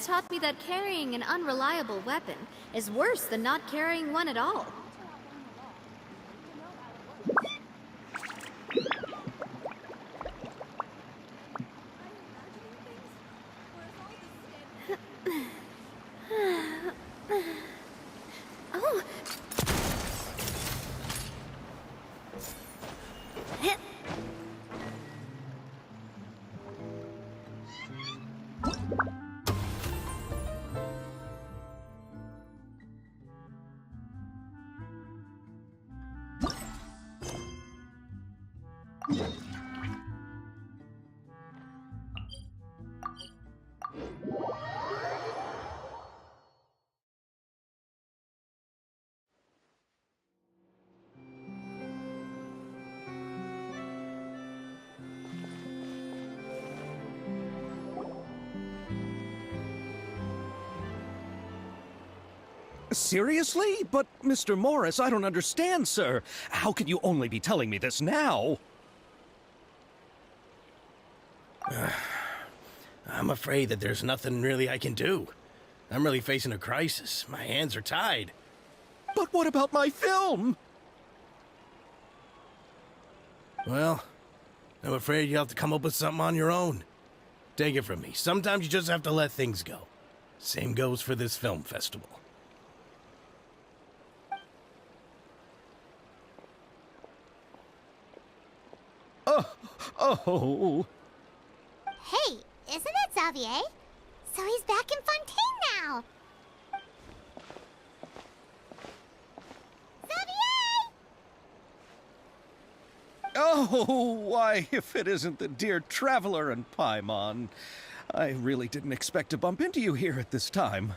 taught me that carrying an unreliable weapon is worse than not carrying one at all. Oh. Seriously? But, Mr. Morris, I don't understand, sir. How can you only be telling me this now? I'm afraid that there's nothing really I can do. I'm really facing a crisis. My hands are tied. But what about my film? Well, I'm afraid you'll have to come up with something on your own. Take it from me. Sometimes you just have to let things go. Same goes for this film festival. Oh. Hey, isn't that Xavier? So he's back in Fontaine now! Xavier! Oh, why, if it isn't the dear Traveler and Paimon. I really didn't expect to bump into you here at this time.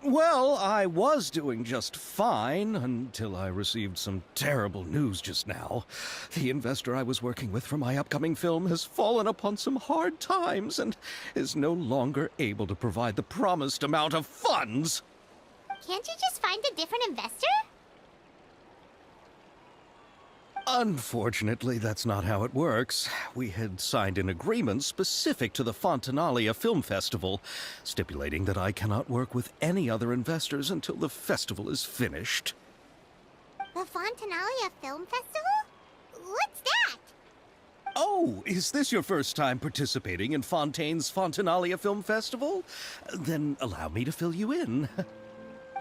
Well, I was doing just fine until I received some terrible news just now. The investor I was working with for my upcoming film has fallen upon some hard times and is no longer able to provide the promised amount of funds. Can't you just find a different investor? Unfortunately, that's not how it works. We had signed an agreement specific to the Fontanalia Film Festival, stipulating that I cannot work with any other investors until the festival is finished. The Fontanalia Film Festival? What's that? Oh, is this your first time participating in Fontaine's Fontanalia Film Festival? Then allow me to fill you in.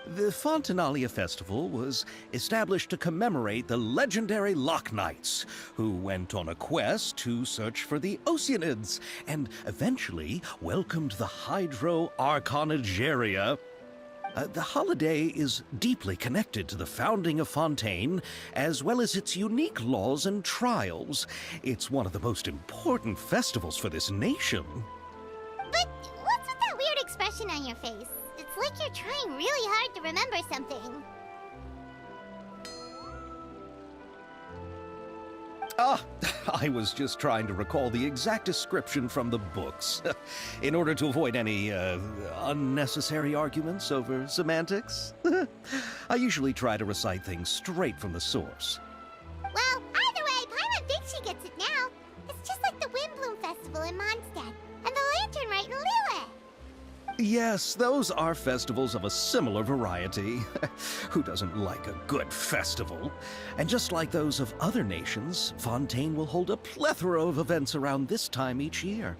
The Fontanalia Festival was established to commemorate the legendary Loch Knights, who went on a quest to search for the Oceanids, and eventually welcomed the Hydro Arconageria. The holiday is deeply connected to the founding of Fontaine, as well as its unique laws and trials. It's one of the most important festivals for this nation. But what's with that weird expression on your face? It's like you're trying really hard to remember something. I was just trying to recall the exact description from the books, in order to avoid any, unnecessary arguments over semantics. I usually try to recite things straight from the source. Well, either way, Paimon thinks she gets it now. It's just like the Windbloom Festival in Mondstadt, and the Lantern Rite in Lille. Yes, those are festivals of a similar variety. Who doesn't like a good festival? And just like those of other nations, Fontaine will hold a plethora of events around this time each year.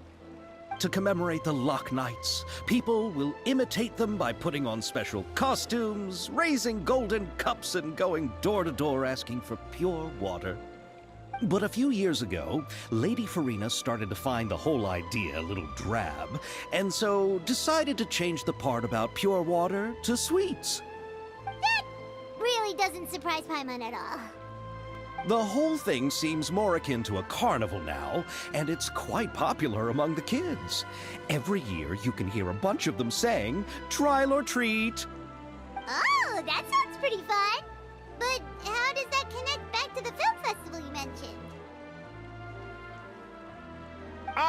To commemorate the Loch Knights, people will imitate them by putting on special costumes, raising golden cups, and going door to door asking for pure water. But a few years ago, Lady Farina started to find the whole idea a little drab, and so decided to change the part about pure water to sweets. That really doesn't surprise Paimon at all. The whole thing seems more akin to a carnival now, and it's quite popular among the kids. Every year you can hear a bunch of them saying, "Trial or treat." Oh, that sounds pretty fun. But how does that connect back to the film festival you mentioned?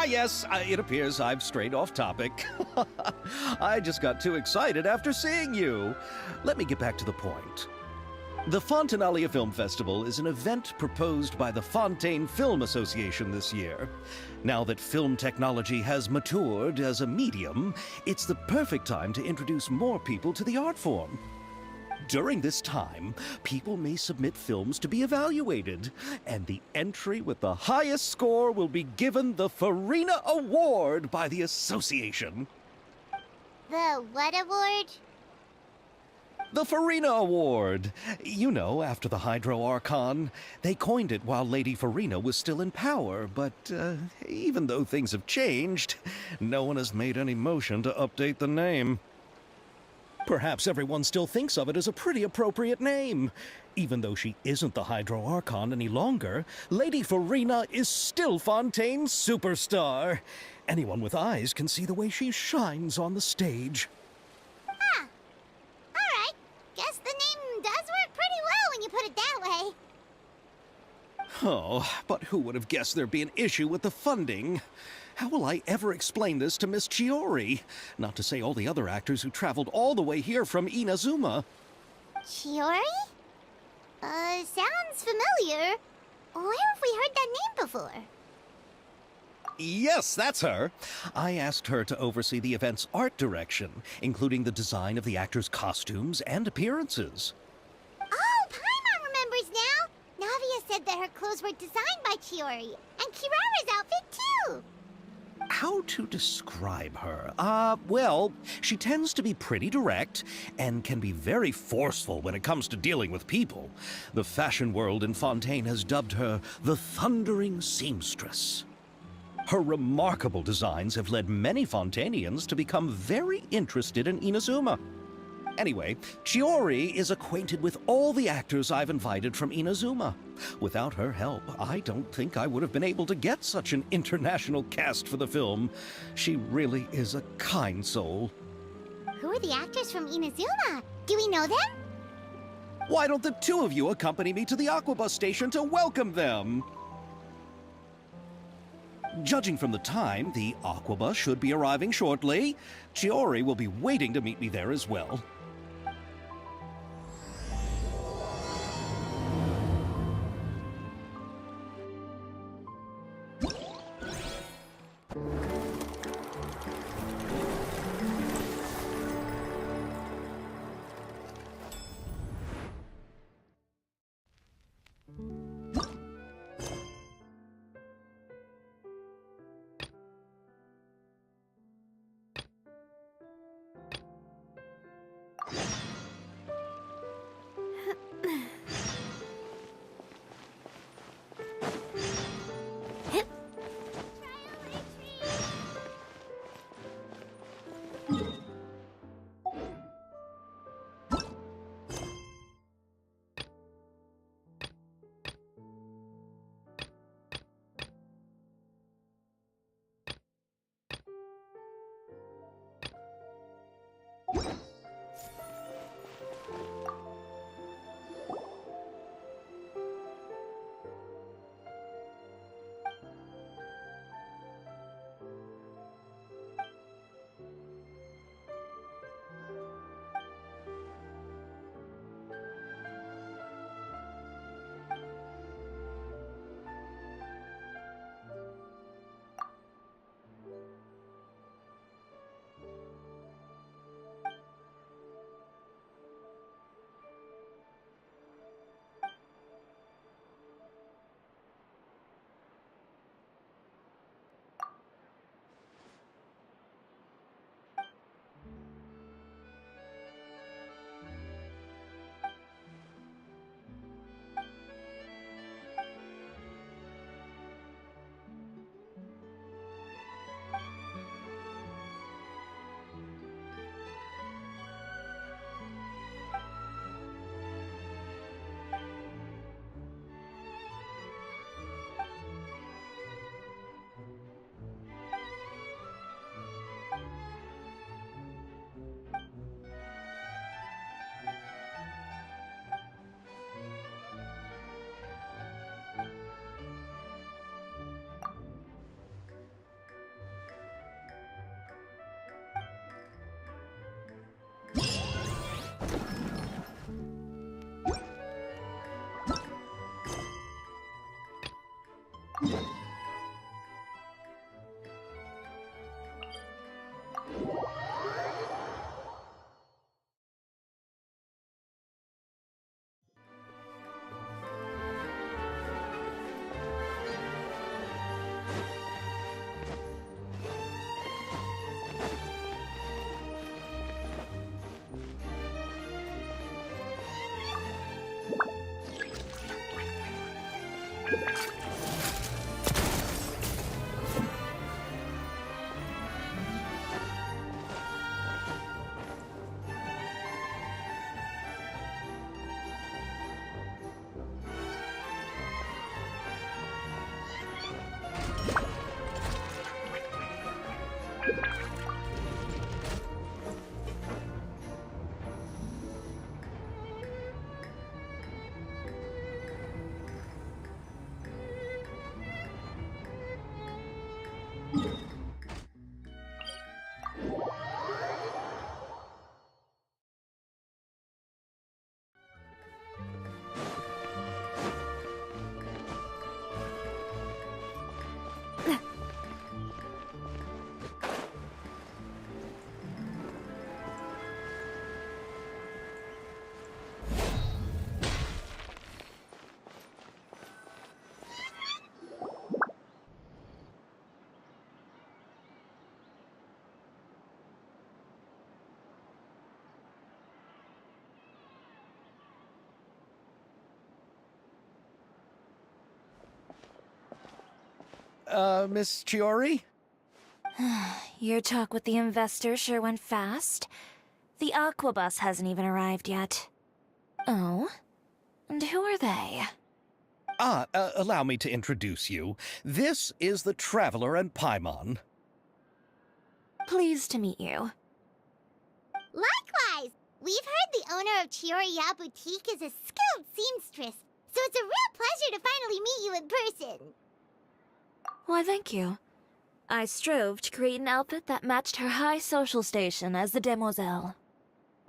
Yes, it appears I've strayed off topic. I just got too excited after seeing you. Let me get back to the point. The Fontanalia Film Festival is an event proposed by the Fontaine Film Association this year. Now that film technology has matured as a medium, it's the perfect time to introduce more people to the art form. During this time, people may submit films to be evaluated, and the entry with the highest score will be given the Farina Award by the association. The what award? The Farina Award. You know, after the Hydro Archon. They coined it while Lady Farina was still in power, but even though things have changed, no one has made any motion to update the name. Perhaps everyone still thinks of it as a pretty appropriate name. Even though she isn't the Hydro Archon any longer, Lady Farina is still Fontaine's superstar. Anyone with eyes can see the way she shines on the stage. Huh. Alright. Guess the name does work pretty well when you put it that way. Oh, but who would have guessed there'd be an issue with the funding? How will I ever explain this to Miss Chiori? Not to say all the other actors who traveled all the way here from Inazuma. Chiori? Sounds familiar. Where have we heard that name before? Yes, that's her. I asked her to oversee the event's art direction, including the design of the actors' costumes and appearances. Oh, Paimon remembers now! Navia said that her clothes were designed by Chiori, and Kirara's outfit too! How to describe her? Well, she tends to be pretty direct and can be very forceful when it comes to dealing with people. The fashion world in Fontaine has dubbed her the Thundering Seamstress. Her remarkable designs have led many Fontainians to become very interested in Inazuma. Anyway, Chiori is acquainted with all the actors I've invited from Inazuma. Without her help, I don't think I would have been able to get such an international cast for the film. She really is a kind soul. Who are the actors from Inazuma? Do we know them? Why don't the two of you accompany me to the Aquabus station to welcome them? Judging from the time, the Aquabus should be arriving shortly. Chiori will be waiting to meet me there as well. Miss Chiori? Your talk with the investor sure went fast. The Aquabus hasn't even arrived yet. Oh? And who are they? Allow me to introduce you. This is the Traveler and Paimon. Pleased to meet you. Likewise! We've heard the owner of Chioriya Boutique is a skilled seamstress, so it's a real pleasure to finally meet you in person. Why, thank you. I strove to create an outfit that matched her high social station as the demoiselle.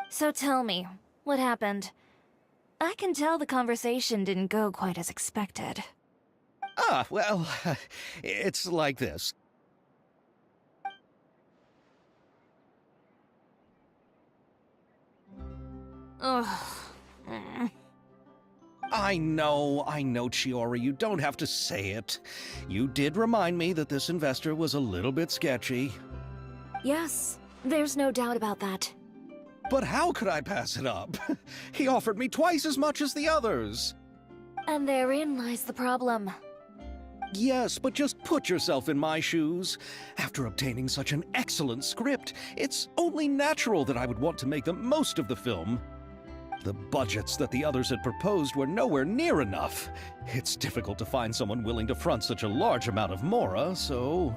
So tell me, what happened? I can tell the conversation didn't go quite as expected. Well, it's like this. Ugh. I know, Chiori, you don't have to say it. You did remind me that this investor was a little bit sketchy. Yes, there's no doubt about that. But how could I pass it up? He offered me twice as much as the others. And therein lies the problem. Yes, but just put yourself in my shoes. After obtaining such an excellent script, it's only natural that I would want to make the most of the film. The budgets that the others had proposed were nowhere near enough. It's difficult to find someone willing to front such a large amount of mora, so...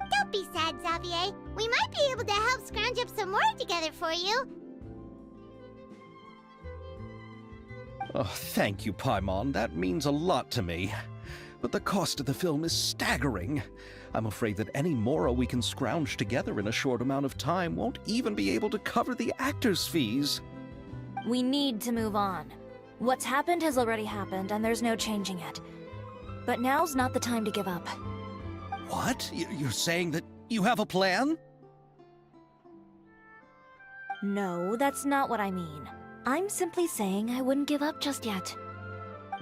Don't be sad, Xavier. We might be able to help scrounge up some more together for you. Oh, thank you, Paimon. That means a lot to me. But the cost of the film is staggering. I'm afraid that any mora we can scrounge together in a short amount of time won't even be able to cover the actors' fees. We need to move on. What's happened has already happened, and there's no changing it. But now's not the time to give up. What? You're saying that you have a plan? No, that's not what I mean. I'm simply saying I wouldn't give up just yet.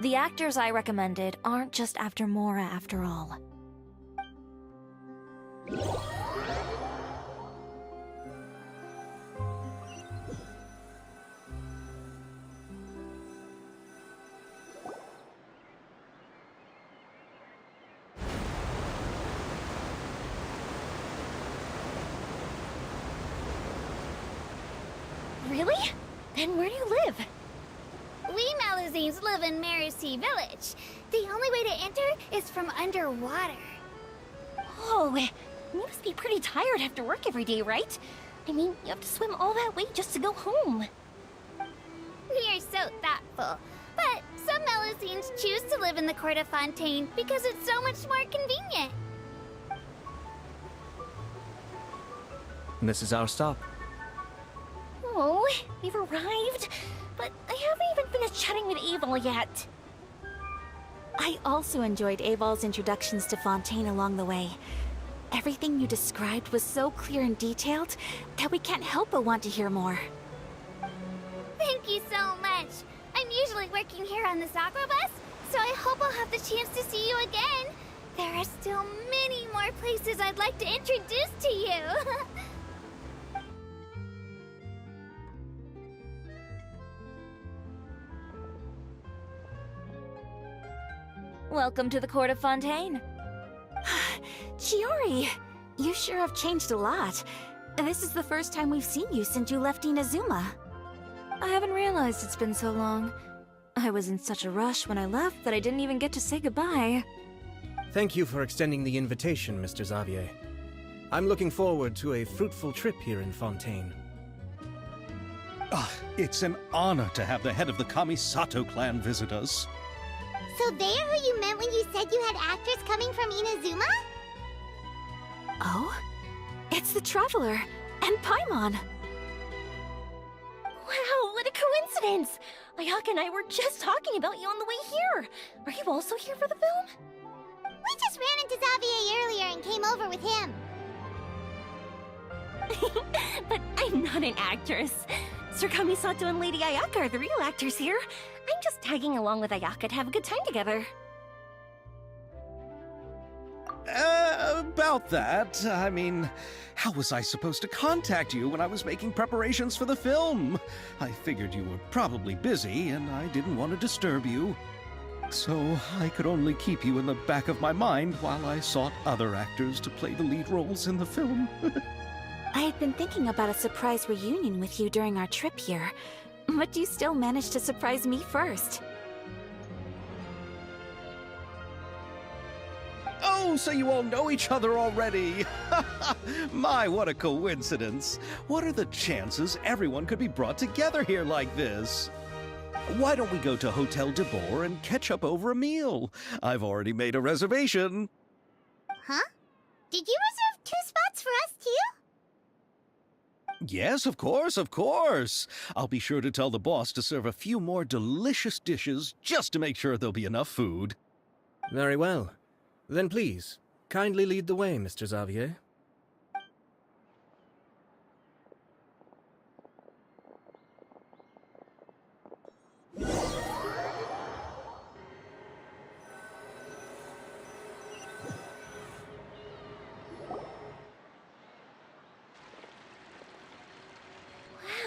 The actors I recommended aren't just after Mora after all. Really? Then where do you live? We Malazines live in Marcy Village. The only way to enter is from underwater. Oh, you must be pretty tired after work every day, right? I mean, you have to swim all that way just to go home. We are so thoughtful. But some Malazines choose to live in the Court of Fontaine because it's so much more convenient. This is our stop. Oh, we've arrived. But I haven't even finished chatting with Aval yet. I also enjoyed Aval's introductions to Fontaine along the way. Everything you described was so clear and detailed that we can't help but want to hear more. Thank you so much. I'm usually working here on this Aquabus, so I hope I'll have the chance to see you again. There are still many more places I'd like to introduce to you. Welcome to the Court of Fontaine. Chiori, you sure have changed a lot. This is the first time we've seen you since you left Inazuma. I haven't realized it's been so long. I was in such a rush when I left that I didn't even get to say goodbye. Thank you for extending the invitation, Mr. Xavier. I'm looking forward to a fruitful trip here in Fontaine. It's an honor to have the head of the Kamisato clan visit us. So they're who you meant when you said you had actors coming from Inazuma? Oh? It's the Traveler and Paimon. Wow, what a coincidence! Ayaka and I were just talking about you on the way here. Are you also here for the film? We just ran into Xavier earlier and came over with him. But I'm not an actress. Sir Kamisato and Lady Ayaka are the real actors here. I'm just tagging along with Ayaka to have a good time together. About that, I mean, how was I supposed to contact you when I was making preparations for the film? I figured you were probably busy, and I didn't want to disturb you. So I could only keep you in the back of my mind while I sought other actors to play the lead roles in the film. I had been thinking about a surprise reunion with you during our trip here, but you still managed to surprise me first. Oh, so you all know each other already! My, what a coincidence! What are the chances everyone could be brought together here like this? Why don't we go to Hotel de Boer and catch up over a meal? I've already made a reservation. Huh? Did you reserve 2 spots for us too? Yes, of course, of course. I'll be sure to tell the boss to serve a few more delicious dishes just to make sure there'll be enough food. Very well. Then please, kindly lead the way, Mr. Xavier.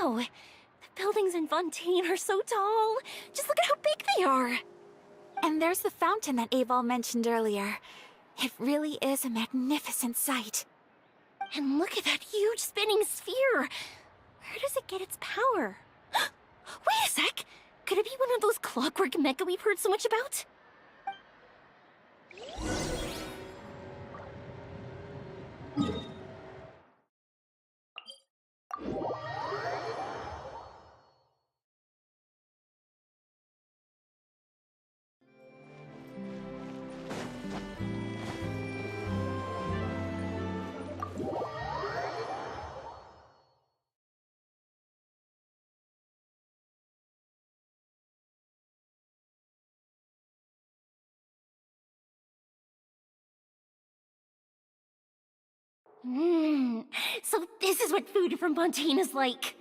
Wow, the buildings in Fontaine are so tall. Just look at how big they are. And there's the fountain that Aval mentioned earlier. It really is a magnificent sight. And look at that huge spinning sphere. Where does it get its power? Wait a sec! Could it be one of those clockwork mecha we've heard so much about? So this is what food from Fontaine is like.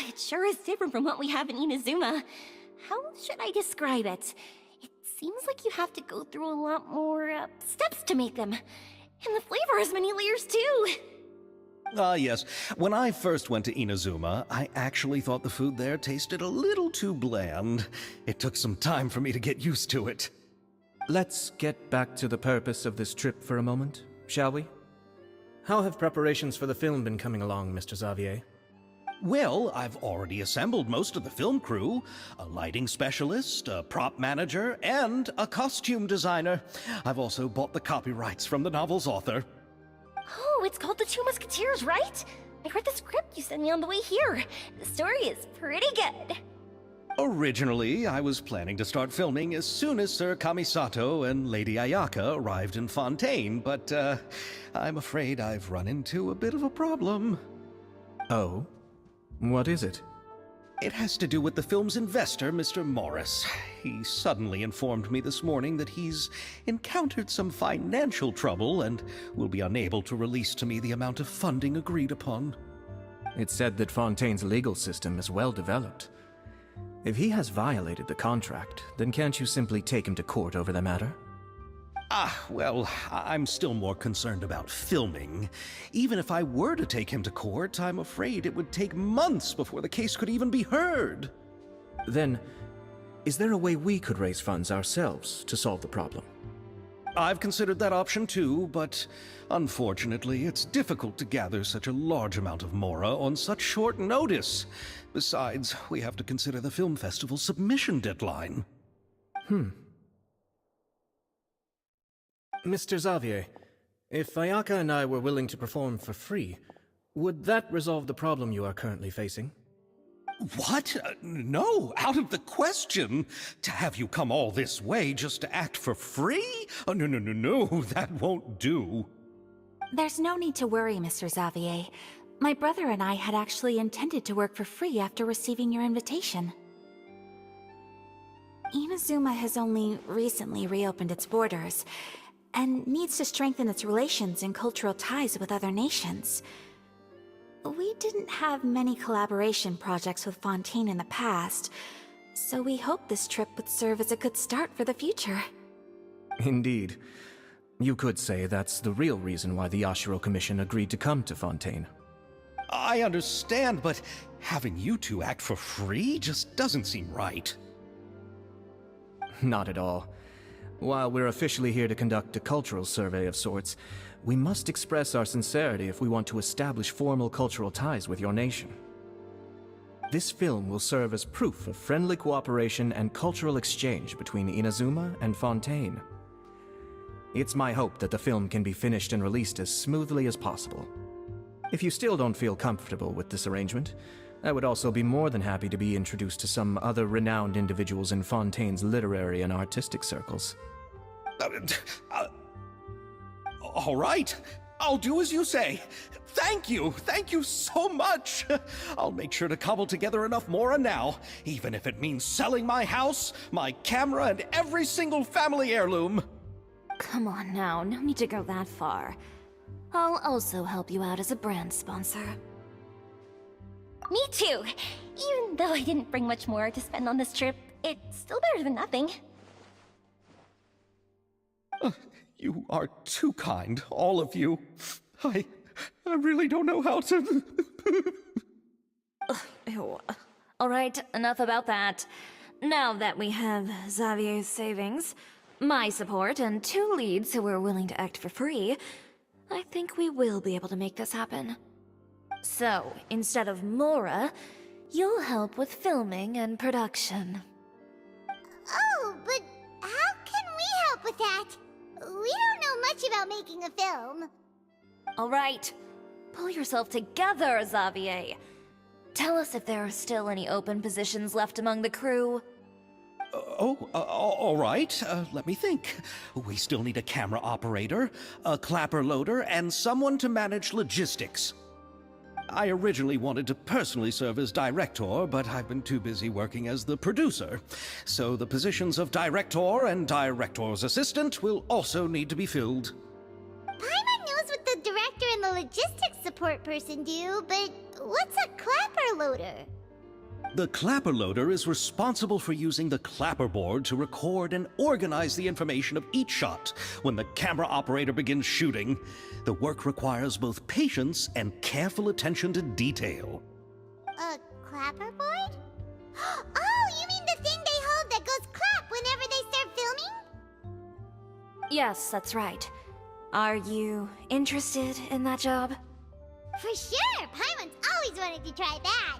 It sure is different from what we have in Inazuma. How should I describe it? It seems like you have to go through a lot more steps to make them. And the flavor has many layers too. Yes. When I first went to Inazuma, I actually thought the food there tasted a little too bland. It took some time for me to get used to it. Let's get back to the purpose of this trip for a moment, shall we? How have preparations for the film been coming along, Mr. Xavier? Well, I've already assembled most of the film crew. A lighting specialist, a prop manager, and a costume designer. I've also bought the copyrights from the novel's author. Oh, it's called The Two Musketeers, right? I read the script you sent me on the way here. The story is pretty good. Originally, I was planning to start filming as soon as Sir Kamisato and Lady Ayaka arrived in Fontaine, but I'm afraid I've run into a bit of a problem. Oh? What is it? It has to do with the film's investor, Mr. Morris. He suddenly informed me this morning that he's encountered some financial trouble and will be unable to release to me the amount of funding agreed upon. It's said that Fontaine's legal system is well developed. If he has violated the contract, then can't you simply take him to court over the matter? Well, I'm still more concerned about filming. Even if I were to take him to court, I'm afraid it would take months before the case could even be heard. Then, is there a way we could raise funds ourselves to solve the problem? I've considered that option too, but unfortunately, it's difficult to gather such a large amount of mora on such short notice. Besides, we have to consider the film festival's submission deadline. Mr. Xavier, if Ayaka and I were willing to perform for free, would that resolve the problem you are currently facing? What? No, out of the question. To have you come all this way just to act for free? Oh, no, that won't do. There's no need to worry, Mr. Xavier. My brother and I had actually intended to work for free after receiving your invitation. Inazuma has only recently reopened its borders, and needs to strengthen its relations and cultural ties with other nations. We didn't have many collaboration projects with Fontaine in the past, so we hoped this trip would serve as a good start for the future. Indeed. You could say that's the real reason why the Yashiro Commission agreed to come to Fontaine. I understand, but having you two act for free just doesn't seem right. Not at all. While we're officially here to conduct a cultural survey of sorts, we must express our sincerity if we want to establish formal cultural ties with your nation. This film will serve as proof of friendly cooperation and cultural exchange between Inazuma and Fontaine. It's my hope that the film can be finished and released as smoothly as possible. If you still don't feel comfortable with this arrangement, I would also be more than happy to be introduced to some other renowned individuals in Fontaine's literary and artistic circles. All right. I'll do as you say. Thank you so much. I'll make sure to cobble together enough mora now, even if it means selling my house, my camera, and every single family heirloom. Come on now, no need to go that far. I'll also help you out as a brand sponsor. Me too! Even though I didn't bring much more to spend on this trip, it's still better than nothing. You are too kind, all of you. I really don't know how to... Ew. Alright, enough about that. Now that we have Xavier's savings, my support, and 2 leads who are willing to act for free, I think we will be able to make this happen. So, instead of Mora, you'll help with filming and production. Oh, but how can we help with that? We don't know much about making a film. Alright, pull yourself together, Xavier. Tell us if there are still any open positions left among the crew. All right. Let me think. We still need a camera operator, a clapper loader, and someone to manage logistics. I originally wanted to personally serve as director, but I've been too busy working as the producer. So the positions of director and director's assistant will also need to be filled. Paimon knows what the director and the logistics support person do, but what's a clapper loader? The clapper loader is responsible for using the clapper board to record and organize the information of each shot when the camera operator begins shooting. The work requires both patience and careful attention to detail. A clapperboard? Oh, you mean the thing they hold that goes clap whenever they start filming? Yes, that's right. Are you interested in that job? For sure! Paimon's always wanted to try that!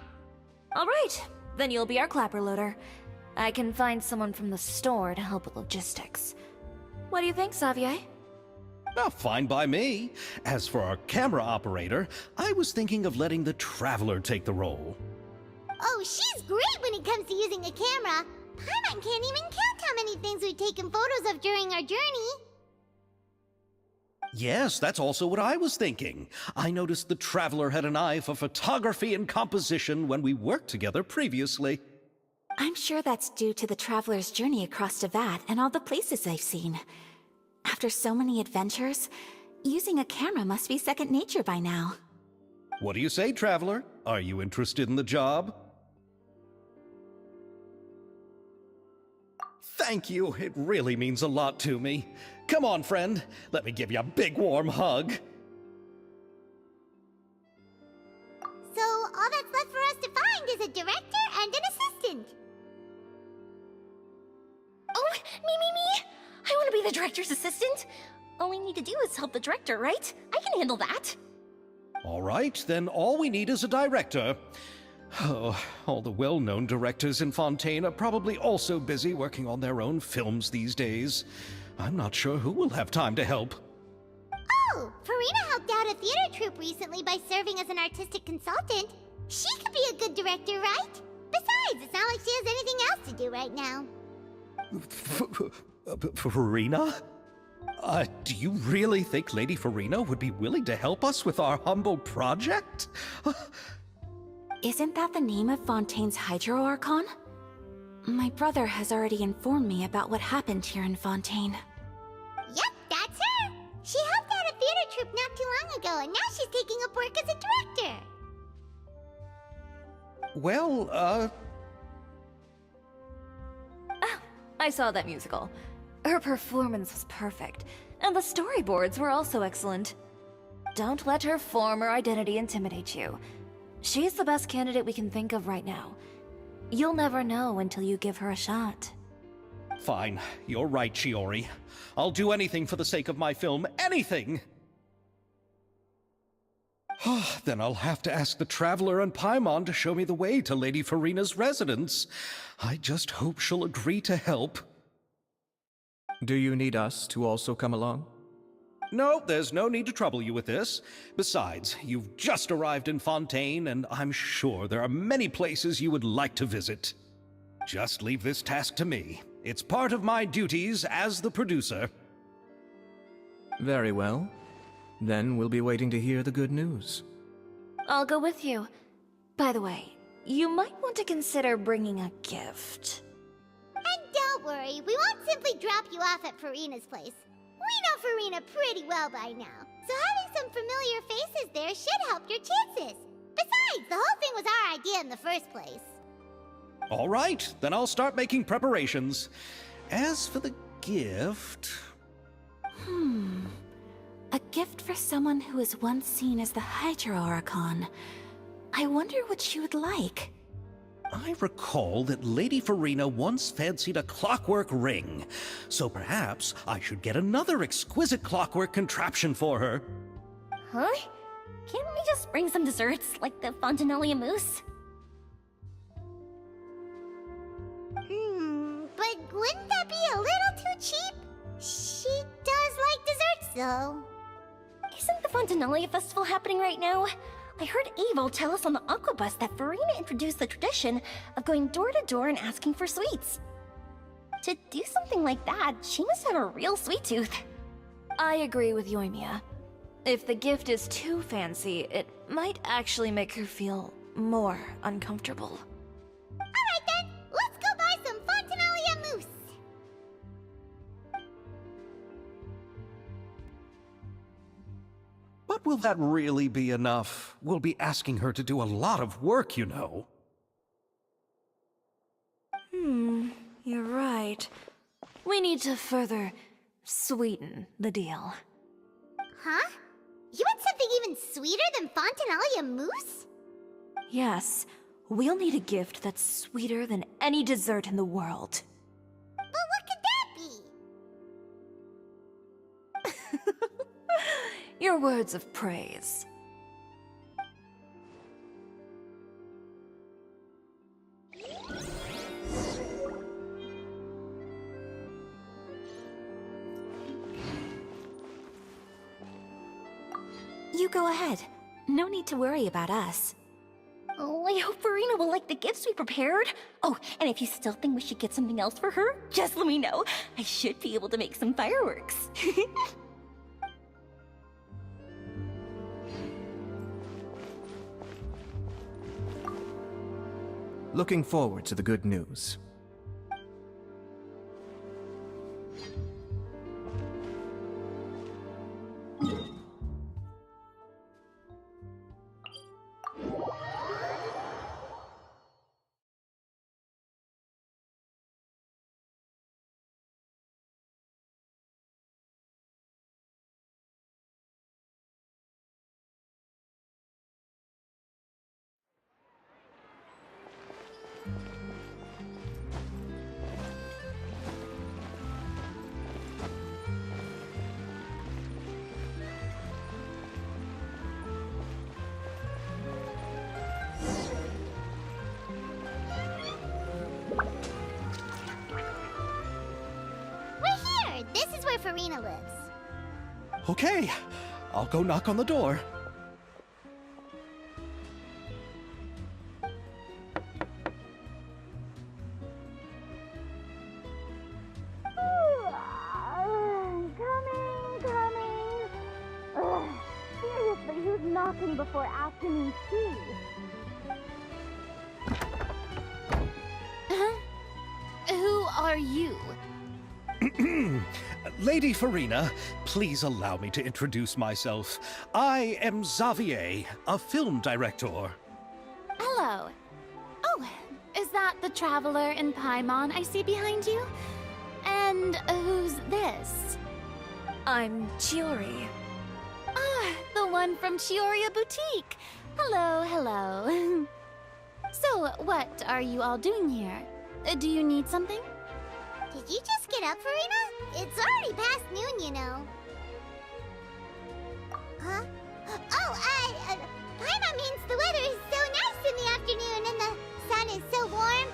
Alright, then you'll be our clapper loader. I can find someone from the store to help with logistics. What do you think, Xavier? Fine by me. As for our camera operator, I was thinking of letting the Traveler take the role. Oh, she's great when it comes to using a camera. Paimon can't even count how many things we've taken photos of during our journey. Yes, that's also what I was thinking. I noticed the Traveler had an eye for photography and composition when we worked together previously. I'm sure that's due to the Traveler's journey across Devat and all the places they've seen. After so many adventures, using a camera must be second nature by now. What do you say, Traveler? Are you interested in the job? Thank you. It really means a lot to me. Come on, friend. Let me give you a big warm hug. So all that's left for us to find is a director and an assistant. Oh, me! I want to be the director's assistant. All we need to do is help the director, right? I can handle that. All right, then all we need is a director. Oh, all the well-known directors in Fontaine are probably also busy working on their own films these days. I'm not sure who will have time to help. Oh, Farina helped out a theater troupe recently by serving as an artistic consultant. She could be a good director, right? Besides, it's not like she has anything else to do right now. Farina? Do you really think Lady Farina would be willing to help us with our humble project? Isn't that the name of Fontaine's Hydro Archon? My brother has already informed me about what happened here in Fontaine. Yep, that's her! She helped out a theater troupe not too long ago, and now she's taking up work as a director. Well, I saw that musical. Her performance was perfect, and the storyboards were also excellent. Don't let her former identity intimidate you. She's the best candidate we can think of right now. You'll never know until you give her a shot. Fine, you're right, Shiori. I'll do anything for the sake of my film. Anything! Then I'll have to ask the Traveler and Paimon to show me the way to Lady Farina's residence. I just hope she'll agree to help. Do you need us to also come along? No, there's no need to trouble you with this. Besides, you've just arrived in Fontaine, and I'm sure there are many places you would like to visit. Just leave this task to me. It's part of my duties as the producer. Very well. Then we'll be waiting to hear the good news. I'll go with you. By the way, you might want to consider bringing a gift. And don't worry, we won't simply drop you off at Farina's place. We know Farina pretty well by now, so having some familiar faces there should help your chances. Besides, the whole thing was our idea in the first place. All right, then I'll start making preparations. As for the gift... A gift for someone who was once seen as the Hydra Oricon. I wonder what she would like. I recall that Lady Farina once fancied a clockwork ring, so perhaps I should get another exquisite clockwork contraption for her. Huh? Can't we just bring some desserts, like the Fontanellia mousse? But wouldn't that be a little too cheap? She does like desserts, though. Isn't the Fontanellia festival happening right now? I heard Evil tell us on the Aquabus that Farina introduced the tradition of going door to door and asking for sweets. To do something like that, she must have a real sweet tooth. I agree with Yoimiya. If the gift is too fancy, it might actually make her feel more uncomfortable. Alright then, let's go buy some Fontanellia mousse. But will that really be enough? We'll be asking her to do a lot of work, you know. You're right. We need to further sweeten the deal. Huh? You want something even sweeter than Fontanellia mousse? Yes, we'll need a gift that's sweeter than any dessert in the world. But what could that be? Your words of praise. You go ahead. No need to worry about us. Oh, I hope Farina will like the gifts we prepared. Oh, and if you still think we should get something else for her, just let me know. I should be able to make some fireworks. Looking forward to the good news. We're here! This is where Farina lives. Okay, I'll go knock on the door. Coming. Ugh, seriously, who's knocking before afternoon tea? Who are you? Lady Farina, please allow me to introduce myself. I am Xavier, a film director. Hello. Oh, is that the Traveler in Paimon I see behind you? And who's this? I'm Chiori. Ah, the one from Chioria Boutique. Hello. So, what are you all doing here? Do you need something? Did you just get up, Farina? It's already past noon, you know. Huh? Oh, Paimon means the weather is so nice in the afternoon and the sun is so warm.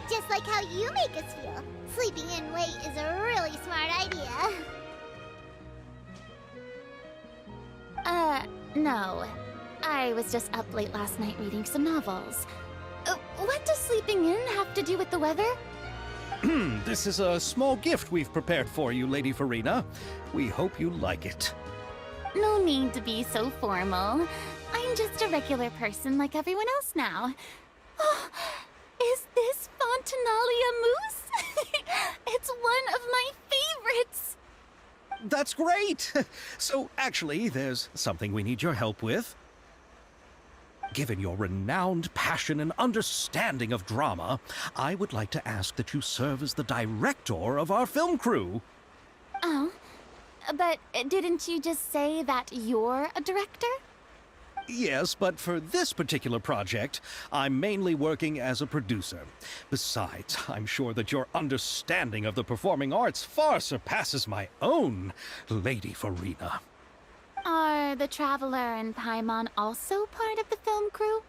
Just like how you make us feel. Sleeping in late is a really smart idea. No. I was just up late last night reading some novels. What does sleeping in have to do with the weather? This is a small gift we've prepared for you, Lady Farina. We hope you like it. No need to be so formal. I'm just a regular person like everyone else now. Oh, is this Fontinalia mousse? It's one of my favorites! That's great! So, actually, there's something we need your help with. Given your renowned passion and understanding of drama, I would like to ask that you serve as the director of our film crew. Oh, but didn't you just say that you're a director? Yes, but for this particular project, I'm mainly working as a producer. Besides, I'm sure that your understanding of the performing arts far surpasses my own, Lady Farina. Are the Traveler and Paimon also part of the film crew?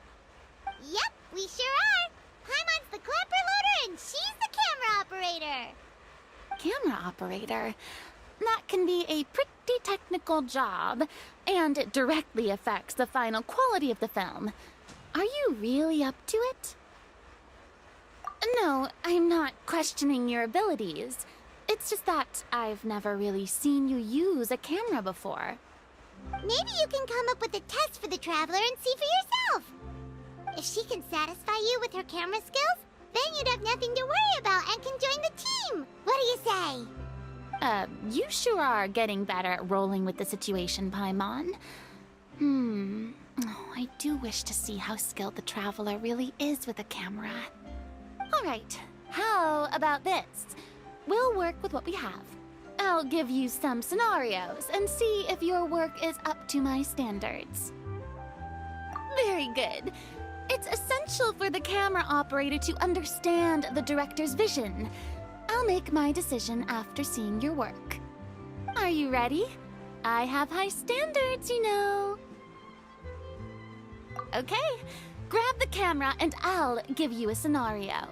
Yep, we sure are. Paimon's the clapper loader and she's the camera operator. Camera operator? That can be a pretty technical job, and it directly affects the final quality of the film. Are you really up to it? No, I'm not questioning your abilities. It's just that I've never really seen you use a camera before. Maybe you can come up with a test for the Traveler and see for yourself. If she can satisfy you with her camera skills, then you'd have nothing to worry about and can join the team. What do you say? You sure are getting better at rolling with the situation, Paimon. Oh, I do wish to see how skilled the Traveler really is with a camera. Alright, how about this? We'll work with what we have. I'll give you some scenarios and see if your work is up to my standards. Very good. It's essential for the camera operator to understand the director's vision. I'll make my decision after seeing your work. Are you ready? I have high standards, you know. Okay, grab the camera and I'll give you a scenario.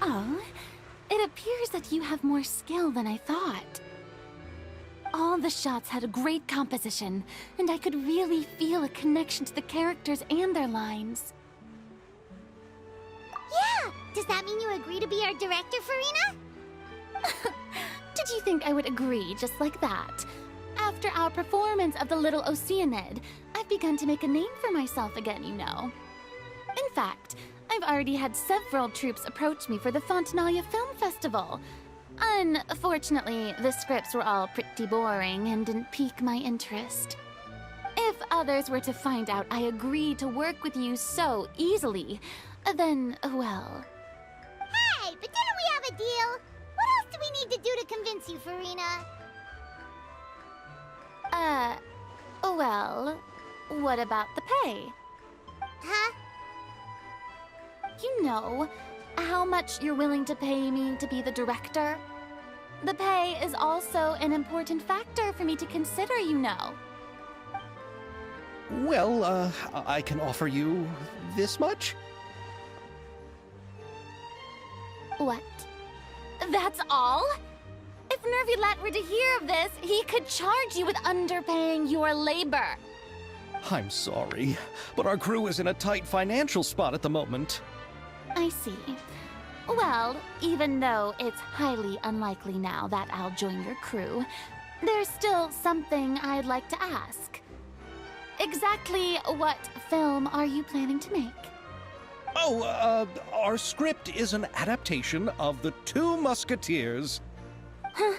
Oh, it appears that you have more skill than I thought. All All the shots had a great composition, and I could really feel a connection to the characters and their lines. Yeah! Does that mean you agree to be our director, Farina? Did you think I would agree just like that? After our performance of The Little Oceanid, I've begun to make a name for myself again, you know. In fact, I've already had several troops approach me for the Fontanalia Film Festival. Unfortunately, the scripts were all pretty boring and didn't pique my interest. If others were to find out I agreed to work with you so easily, then, well... Hey, but didn't we have a deal? What else do we need to do to convince you, Farina? Well, what about the pay? Huh? You know, how much you're willing to pay me to be the director? The pay is also an important factor for me to consider, you know. Well, I can offer you this much? What? That's all? If Nervilat were to hear of this, he could charge you with underpaying your labor. I'm sorry, but our crew is in a tight financial spot at the moment. I see. Well, even though it's highly unlikely now that I'll join your crew, there's still something I'd like to ask. Exactly what film are you planning to make? Oh, our script is an adaptation of The Two Musketeers. Huh?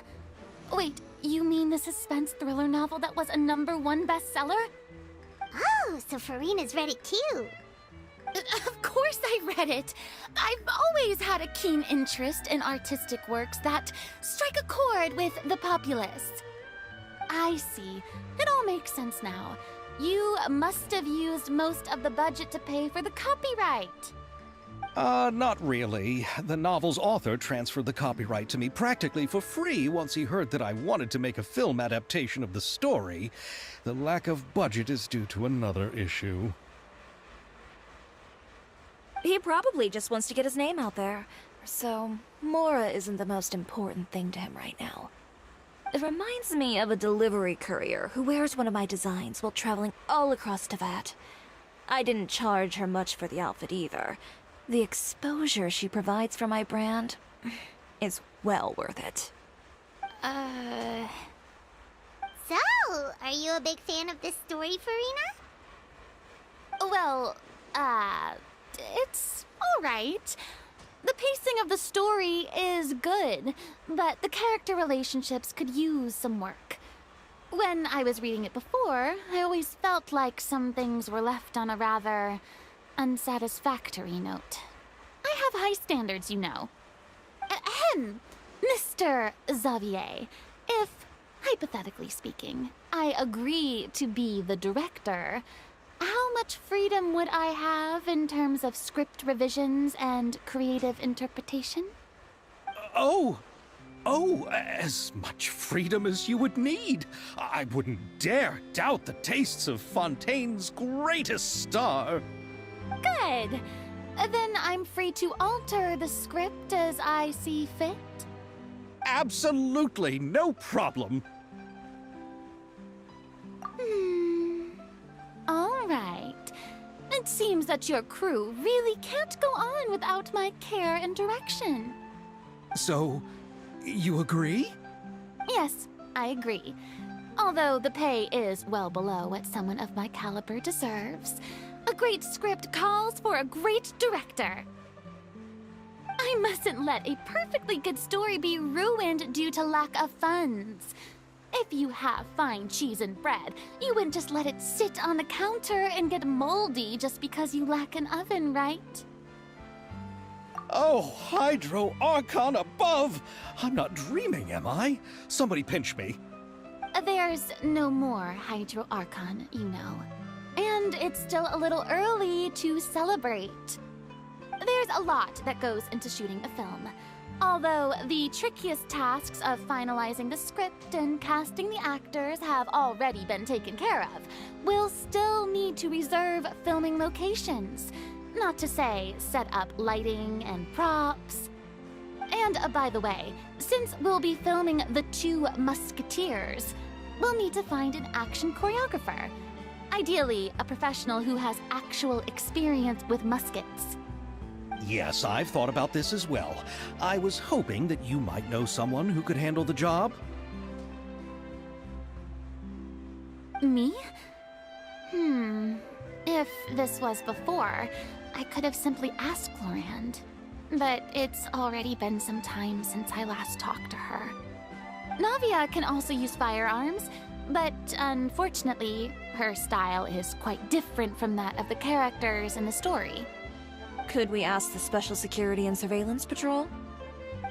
Wait, you mean the suspense thriller novel that was a #1 bestseller? Oh, so Farina's read it too. Of course I read it. I've always had a keen interest in artistic works that strike a chord with the populace. I see. It all makes sense now. You must have used most of the budget to pay for the copyright. Not really. The novel's author transferred the copyright to me practically for free once he heard that I wanted to make a film adaptation of the story. The lack of budget is due to another issue. He probably just wants to get his name out there. So, Mora isn't the most important thing to him right now. It reminds me of a delivery courier who wears one of my designs while traveling all across Teyvat. I didn't charge her much for the outfit either. The exposure she provides for my brand is well worth it. So, are you a big fan of this story, Farina? Well, it's all right. The pacing of the story is good, but the character relationships could use some work. When I was reading it before, I always felt like some things were left on a rather unsatisfactory note. I have high standards, you know. Ahem, Mr. Xavier, if, hypothetically speaking, I agree to be the director, how much freedom would I have in terms of script revisions and creative interpretation? As much freedom as you would need. I wouldn't dare doubt the tastes of Fontaine's greatest star. Good. Then I'm free to alter the script as I see fit? Absolutely, no problem. All right. It seems that your crew really can't go on without my care and direction. So, you agree? Yes, I agree. Although the pay is well below what someone of my caliber deserves. A great script calls for a great director. I mustn't let a perfectly good story be ruined due to lack of funds. If you have fine cheese and bread, you wouldn't just let it sit on the counter and get moldy just because you lack an oven, right? Oh, Hydro Archon above! I'm not dreaming, am I? Somebody pinch me. There's no more Hydro Archon, you know. And it's still a little early to celebrate. There's a lot that goes into shooting a film. Although the trickiest tasks of finalizing the script and casting the actors have already been taken care of, we'll still need to reserve filming locations. Not to say set up lighting and props. And by the way, since we'll be filming The Two Musketeers, we'll need to find an action choreographer. Ideally, a professional who has actual experience with muskets. Yes, I've thought about this as well. I was hoping that you might know someone who could handle the job. Me? If this was before, I could have simply asked Glorand. But it's already been some time since I last talked to her. Navia can also use firearms, but unfortunately, her style is quite different from that of the characters in the story. Could we ask the Special Security and Surveillance Patrol?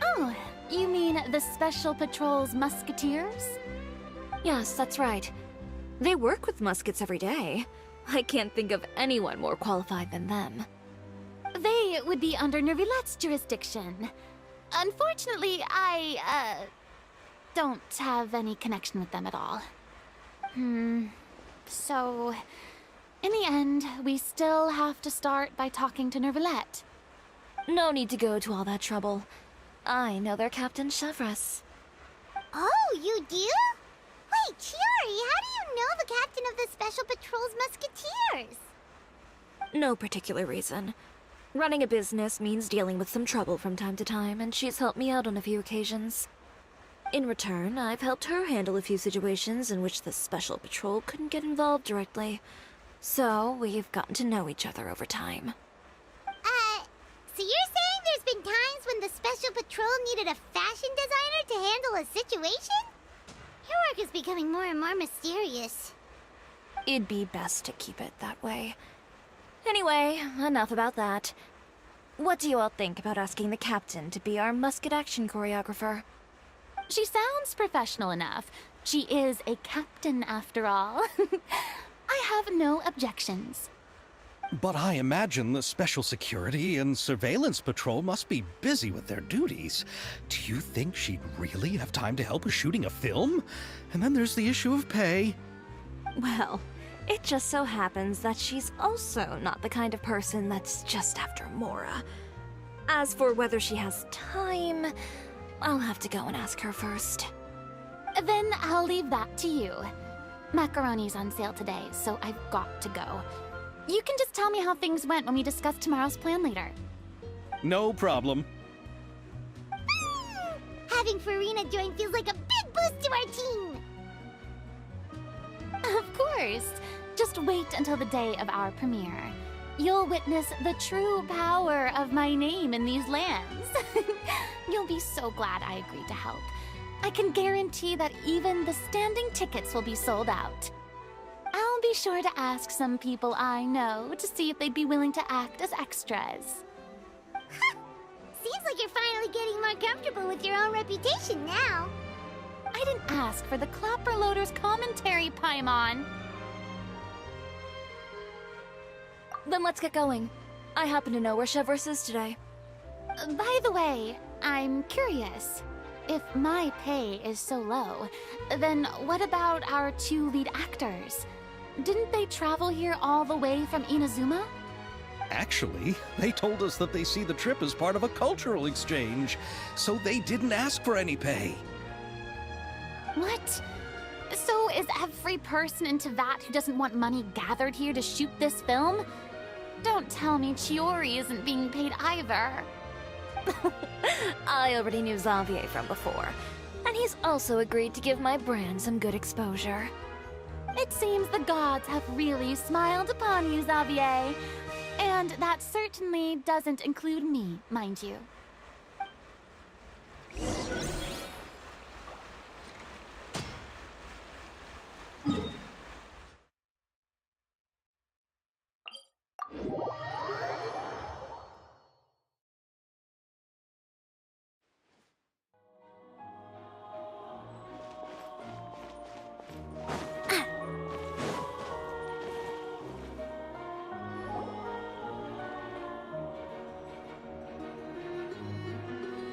Oh, you mean the Special Patrol's musketeers? Yes, that's right. They work with muskets every day. I can't think of anyone more qualified than them. They would be under Nervilette's jurisdiction. Unfortunately, I, don't have any connection with them at all. So, in the end, we still have to start by talking to Nervilette. No need to go to all that trouble. I know their Captain Chevres. Oh, you do? Wait, Chiori, how do you know the captain of the Special Patrol's musketeers? No particular reason. Running a business means dealing with some trouble from time to time, and she's helped me out on a few occasions. In return, I've helped her handle a few situations in which the Special Patrol couldn't get involved directly. So, we've gotten to know each other over time. So you're saying there's been times when the Special Patrol needed a fashion designer to handle a situation? Your work is becoming more and more mysterious. It'd be best to keep it that way. Anyway, enough about that. What do you all think about asking the captain to be our musket action choreographer? She sounds professional enough. She is a captain, after all. I have no objections. But I imagine the Special Security and Surveillance Patrol must be busy with their duties. Do you think she'd really have time to help with shooting a film? And then there's the issue of pay. Well, it just so happens that she's also not the kind of person that's just after Mora. As for whether she has time, I'll have to go and ask her first. Then I'll leave that to you. Macaroni's on sale today, so I've got to go. You can just tell me how things went when we discuss tomorrow's plan later. No problem. Having Farina join feels like a big boost to our team! Of course. Just wait until the day of our premiere. You'll witness the true power of my name in these lands. You'll be so glad I agreed to help. I can guarantee that even the standing tickets will be sold out. I'll be sure to ask some people I know to see if they'd be willing to act as extras. Seems like you're finally getting more comfortable with your own reputation now. I didn't ask for the Clapper Loader's commentary, Paimon. Then let's get going. I happen to know where Chevres is today. By the way, I'm curious. If my pay is so low, then what about our two lead actors? Didn't they travel here all the way from Inazuma? Actually, they told us that they see the trip as part of a cultural exchange, so they didn't ask for any pay. What? So is every person in Tevat who doesn't want money gathered here to shoot this film? Don't tell me Chiori isn't being paid either. I already knew Xavier from before, and he's also agreed to give my brand some good exposure. It seems the gods have really smiled upon you, Xavier. And that certainly doesn't include me, mind you.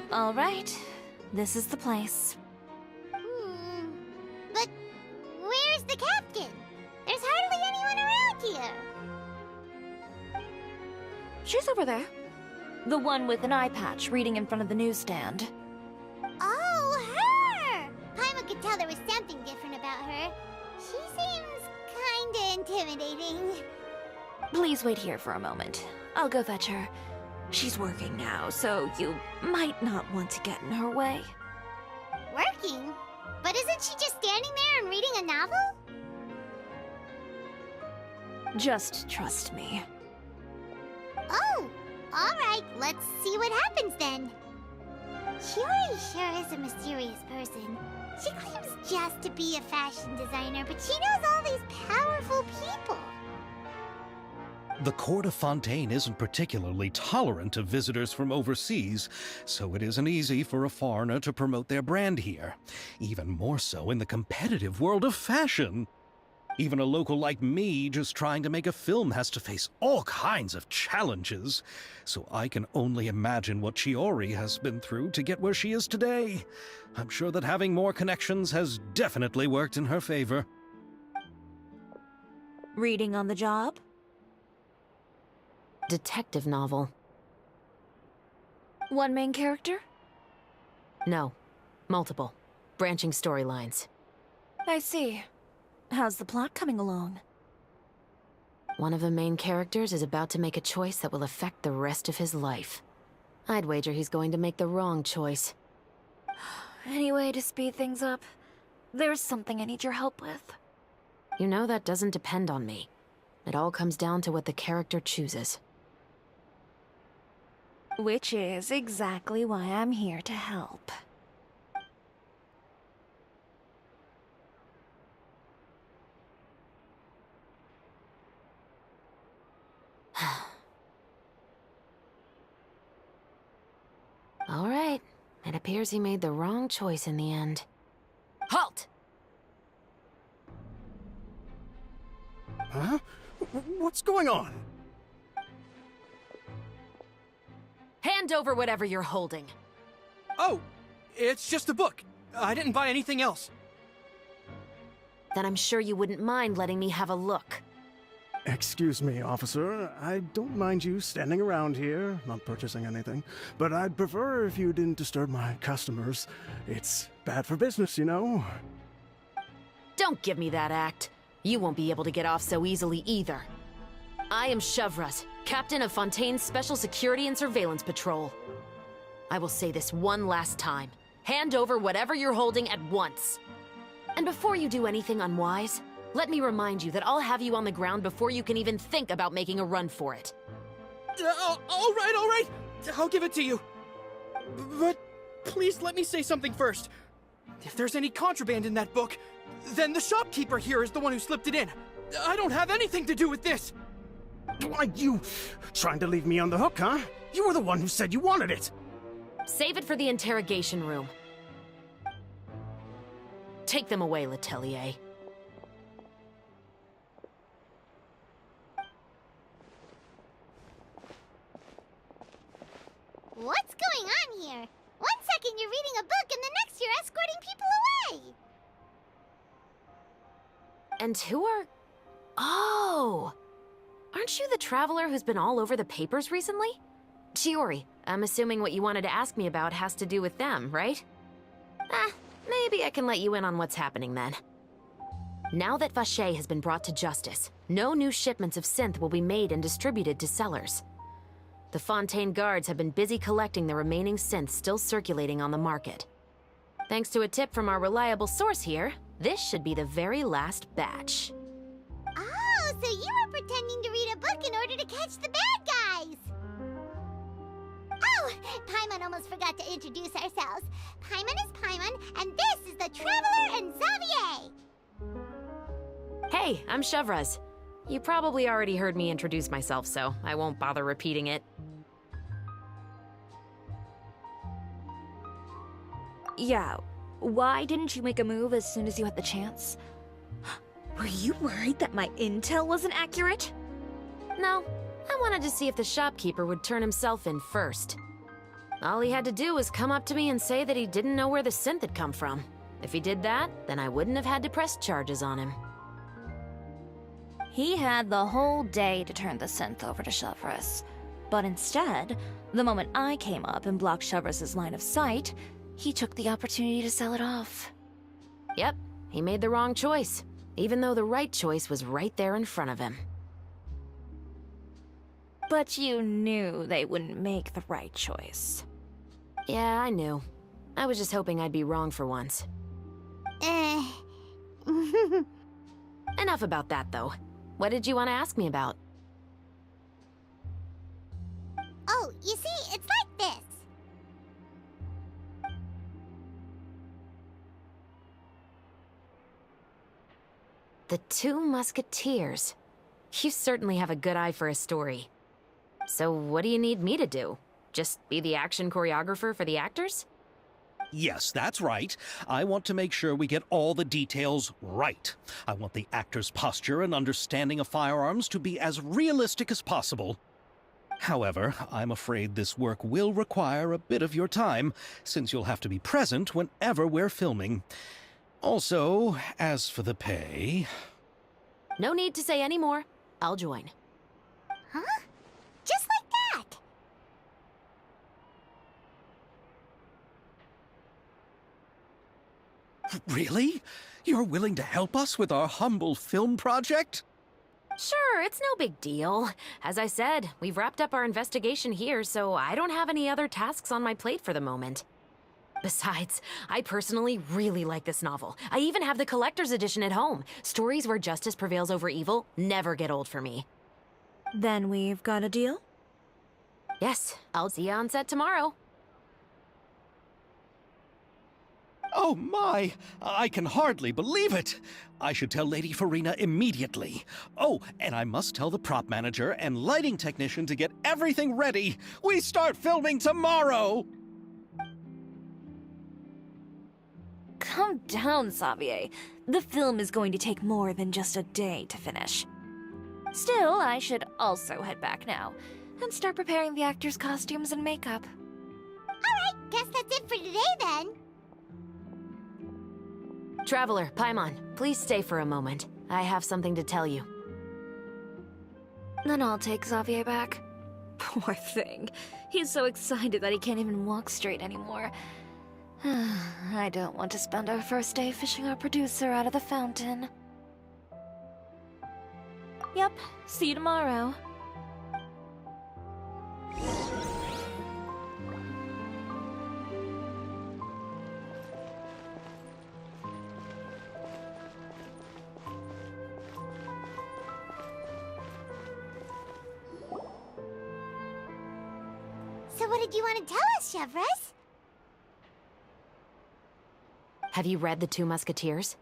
All right, this is the place. But where's the captain? There's hardly anyone around here. She's over there. The one with an eye patch reading in front of the newsstand. Oh, her! Paimon could tell know there was something different about her. She seems kinda intimidating. Please wait here for a moment. I'll go fetch her. She's working now, so you might not want to get in her way. Working? But isn't she just standing there and reading a novel? Just trust me. Oh, alright, let's see what happens then. Shiori sure is a mysterious person. She claims just to be a fashion designer, but she knows all these powerful people. The court of Fontaine isn't particularly tolerant of visitors from overseas, so it isn't easy for a foreigner to promote their brand here. Even more so in the competitive world of fashion. Even a local like me just trying to make a film has to face all kinds of challenges. So I can only imagine what Shiori has been through to get where she is today. I'm sure that having more connections has definitely worked in her favor. Reading on the job? Detective novel. One main character? No. Multiple. Branching storylines. I see. How's the plot coming along? One of the main characters is about to make a choice that will affect the rest of his life. I'd wager he's going to make the wrong choice. Any way to speed things up? There's something I need your help with. You know that doesn't depend on me. It all comes down to what the character chooses. Which is exactly why I'm here to help. All right. It appears he made the wrong choice in the end. Halt! Huh? What's going on? Hand over whatever you're holding. Oh, it's just a book. I didn't buy anything else. Then I'm sure you wouldn't mind letting me have a look. Excuse me, officer. I don't mind you standing around here, not purchasing anything, but I'd prefer if you didn't disturb my customers. It's bad for business, you know? Don't give me that act. You won't be able to get off so easily either. I am Chevraz, captain of Fontaine's Special Security and Surveillance Patrol. I will say this one last time. Hand over whatever you're holding at once. And before you do anything unwise, let me remind you that I'll have you on the ground before you can even think about making a run for it. All right. I'll give it to you. But please let me say something first. If there's any contraband in that book, then the shopkeeper here is the one who slipped it in. I don't have anything to do with this. Why, you trying to leave me on the hook, huh? You were the one who said you wanted it. Save it for the interrogation room. Take them away, Letelier. What's going on here? One second you're reading a book and the next you're escorting people away! And who are... Oh! Aren't you the traveler who's been all over the papers recently? Shiori, I'm assuming what you wanted to ask me about has to do with them, right? Maybe I can let you in on what's happening then. Now that Vacher has been brought to justice, no new shipments of synth will be made and distributed to sellers. The Fontaine guards have been busy collecting the remaining synths still circulating on the market. Thanks to a tip from our reliable source here, this should be the very last batch. Oh, so you were pretending to read a book in order to catch the bad guys! Oh, Paimon almost forgot to introduce ourselves. Paimon is Paimon, and this is the Traveler and Xavier! Hey, I'm Chevraz. You probably already heard me introduce myself, so I won't bother repeating it. Yeah, why didn't you make a move as soon as you had the chance? Were you worried that my intel wasn't accurate? No, I wanted to see if the shopkeeper would turn himself in first. All he had to do was come up to me and say that he didn't know where the synth had come from. If he did that, then I wouldn't have had to press charges on him. He had the whole day to turn the synth over to Chevraz. But instead, the moment I came up and blocked Chevraz's line of sight, he took the opportunity to sell it off. Yep, he made the wrong choice, even though the right choice was right there in front of him. But you knew they wouldn't make the right choice. Yeah, I knew. I was just hoping I'd be wrong for once. Enough about that, though. What did you want to ask me about? Oh, you see, it's like this. The Two Musketeers. You certainly have a good eye for a story. So what do you need me to do? Just be the action choreographer for the actors? Yes, that's right. I want to make sure we get all the details right. I want the actor's posture and understanding of firearms to be as realistic as possible. However, I'm afraid this work will require a bit of your time, since you'll have to be present whenever we're filming. Also, as for the pay... No need to say any more. I'll join. Huh? Just like that? Really? You're willing to help us with our humble film project? Sure, it's no big deal. As I said, we've wrapped up our investigation here, so I don't have any other tasks on my plate for the moment. Besides, I personally really like this novel. I even have the collector's edition at home. Stories where justice prevails over evil never get old for me. Then we've got a deal? Yes, I'll see you on set tomorrow. Oh my! I can hardly believe it! I should tell Lady Farina immediately. Oh, and I must tell the prop manager and lighting technician to get everything ready. We start filming tomorrow! Calm down, Xavier. The film is going to take more than just a day to finish. Still, I should also head back now and start preparing the actors' costumes and makeup. Alright, guess that's it for today then. Traveler, Paimon, please stay for a moment. I have something to tell you. Then I'll take Xavier back. Poor thing. He's so excited that he can't even walk straight anymore. I don't want to spend our first day fishing our producer out of the fountain. Yep, see you tomorrow. So what did you want to tell us, Chevres? Have you read The Two Musketeers?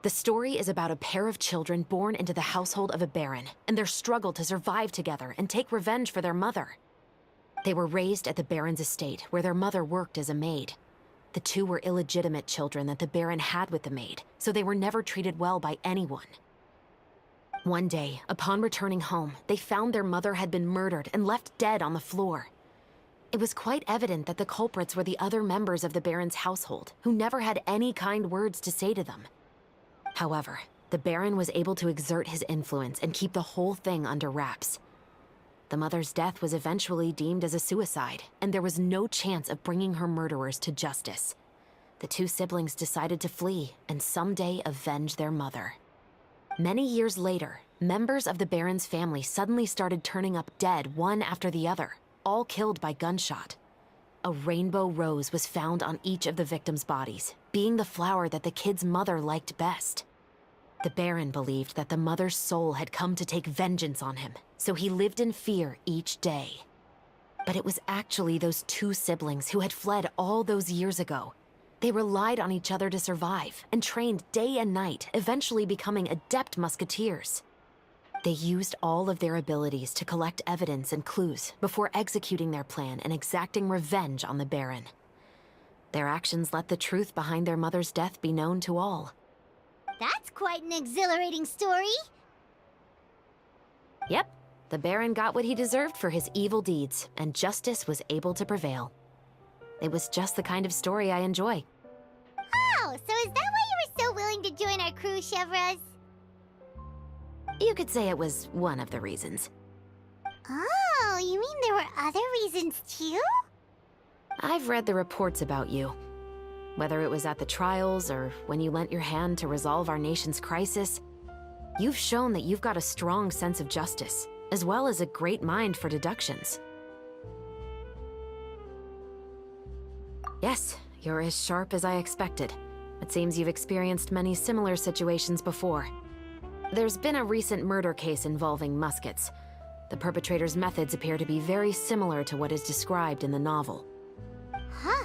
The story is about a pair of children born into the household of a baron, and their struggle to survive together and take revenge for their mother. They were raised at the baron's estate, where their mother worked as a maid. The two were illegitimate children that the baron had with the maid, so they were never treated well by anyone. One day, upon returning home, they found their mother had been murdered and left dead on the floor. It was quite evident that the culprits were the other members of the Baron's household, who never had any kind words to say to them. However, the Baron was able to exert his influence and keep the whole thing under wraps. The mother's death was eventually deemed as a suicide, and there was no chance of bringing her murderers to justice. The two siblings decided to flee and someday avenge their mother. Many years later, members of the Baron's family suddenly started turning up dead one after the other, all killed by gunshot. A rainbow rose was found on each of the victims' bodies, being the flower that the kid's mother liked best. The Baron believed that the mother's soul had come to take vengeance on him, so he lived in fear each day. But it was actually those two siblings who had fled all those years ago. They relied on each other to survive and trained day and night, eventually becoming adept musketeers. They used all of their abilities to collect evidence and clues before executing their plan and exacting revenge on the Baron. Their actions let the truth behind their mother's death be known to all. That's quite an exhilarating story. Yep, the Baron got what he deserved for his evil deeds, and justice was able to prevail. It was just the kind of story I enjoy. Oh, so is that why you were so willing to join our crew, Chevres? You could say it was one of the reasons. Oh, you mean there were other reasons too? I've read the reports about you. Whether it was at the trials or when you lent your hand to resolve our nation's crisis, you've shown that you've got a strong sense of justice, as well as a great mind for deductions. Yes, you're as sharp as I expected. It seems you've experienced many similar situations before. There's been a recent murder case involving muskets. The perpetrator's methods appear to be very similar to what is described in the novel. Huh?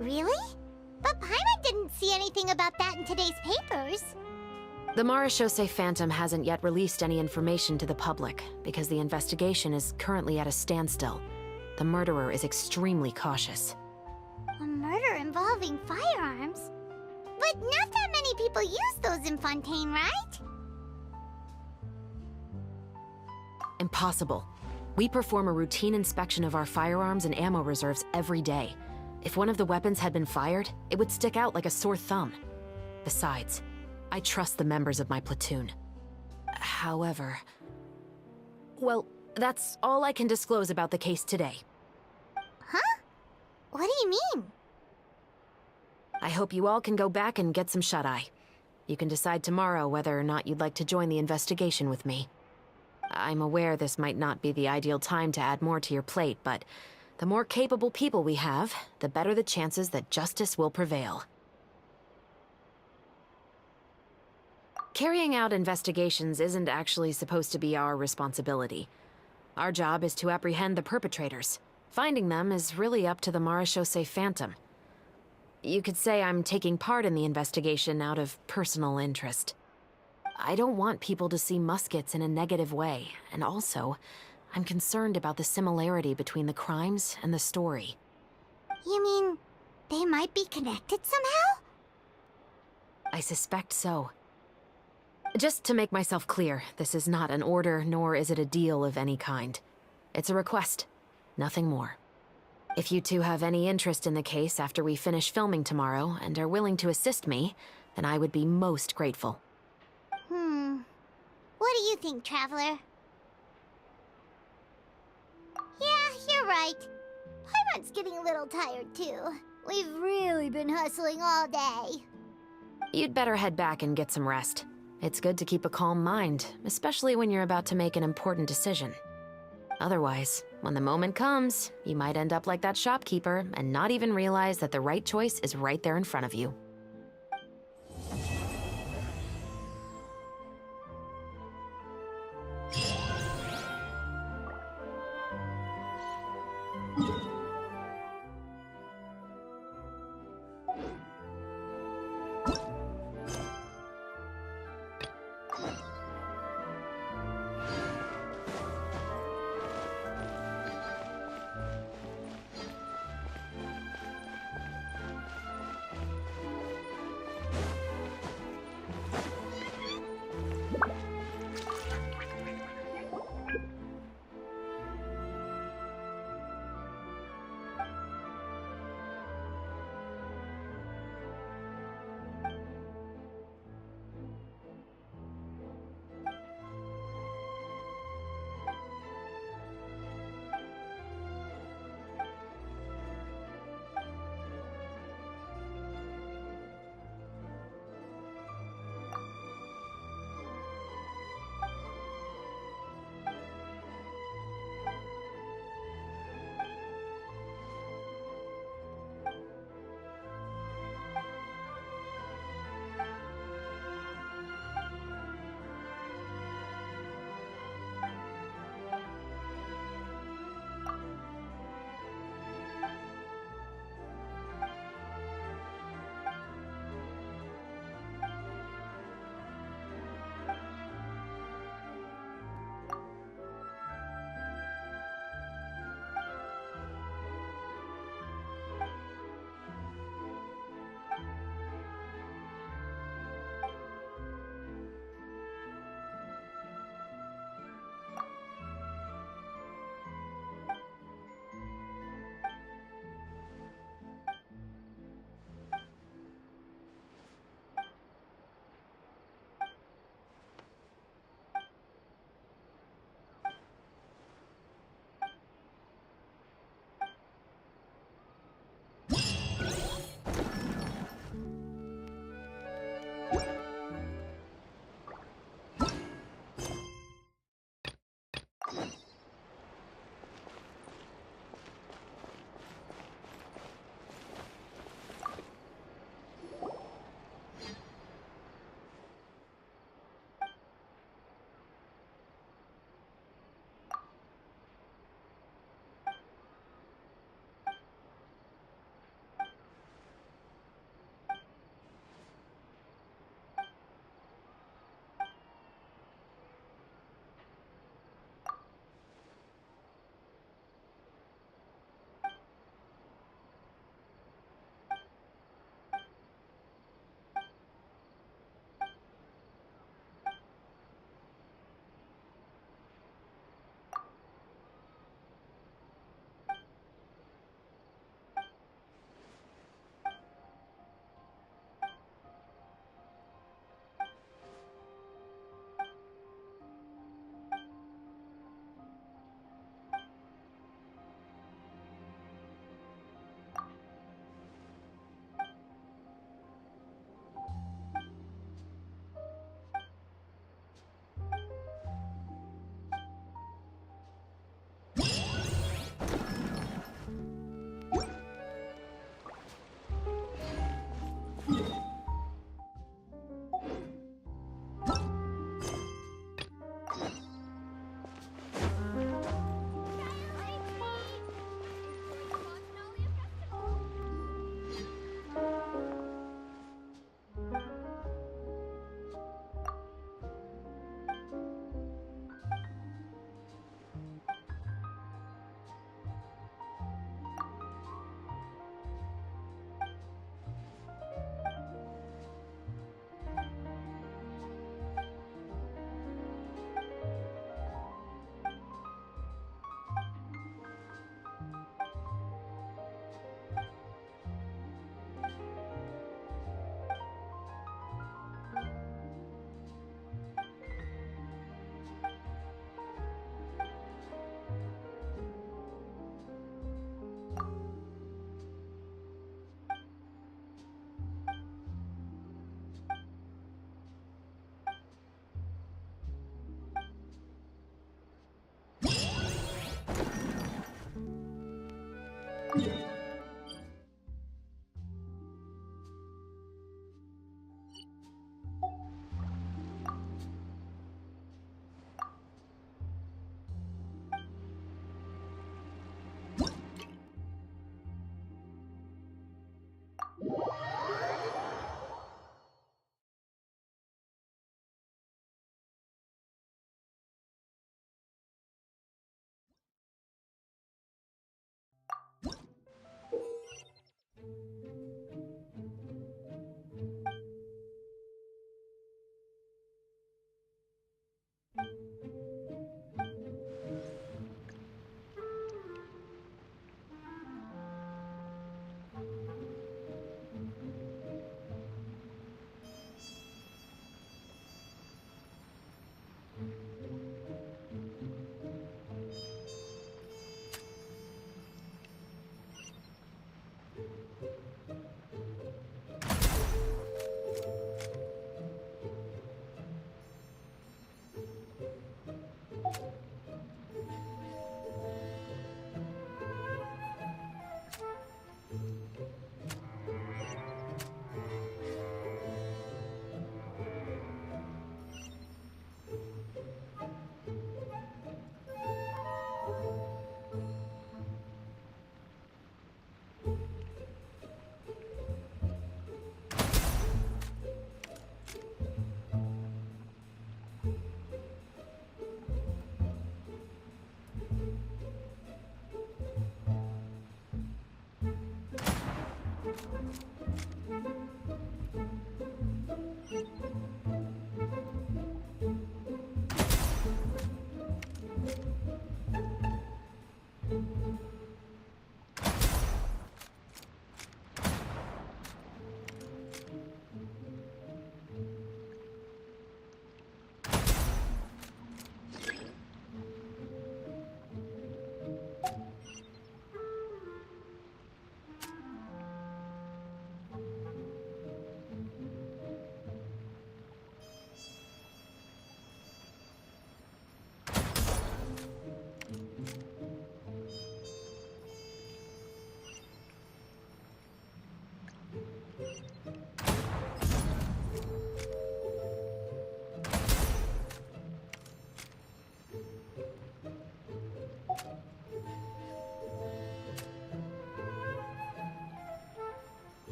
Really? But Paimon didn't see anything about that in today's papers. The Marechaussee Phantom hasn't yet released any information to the public because the investigation is currently at a standstill. The murderer is extremely cautious. A murder involving firearms? But not that many people use those in Fontaine, right? Impossible. We perform a routine inspection of our firearms and ammo reserves every day. If one of the weapons had been fired, it would stick out like a sore thumb. Besides, I trust the members of my platoon. However... well, that's all I can disclose about the case today. Huh? What do you mean? I hope you all can go back and get some shut-eye. You can decide tomorrow whether or not you'd like to join the investigation with me. I'm aware this might not be the ideal time to add more to your plate, but the more capable people we have, the better the chances that justice will prevail. Carrying out investigations isn't actually supposed to be our responsibility. Our job is to apprehend the perpetrators. Finding them is really up to the Marechaussee Phantom. You could say I'm taking part in the investigation out of personal interest. I don't want people to see muskets in a negative way, and also, I'm concerned about the similarity between the crimes and the story. You mean, they might be connected somehow? I suspect so. Just to make myself clear, this is not an order, nor is it a deal of any kind. It's a request, nothing more. If you two have any interest in the case after we finish filming tomorrow and are willing to assist me, then I would be most grateful. What do you think, Traveler? Yeah, you're right. Paimon's getting a little tired, too. We've really been hustling all day. You'd better head back and get some rest. It's good to keep a calm mind, especially when you're about to make an important decision. Otherwise, when the moment comes, you might end up like that shopkeeper and not even realize that the right choice is right there in front of you.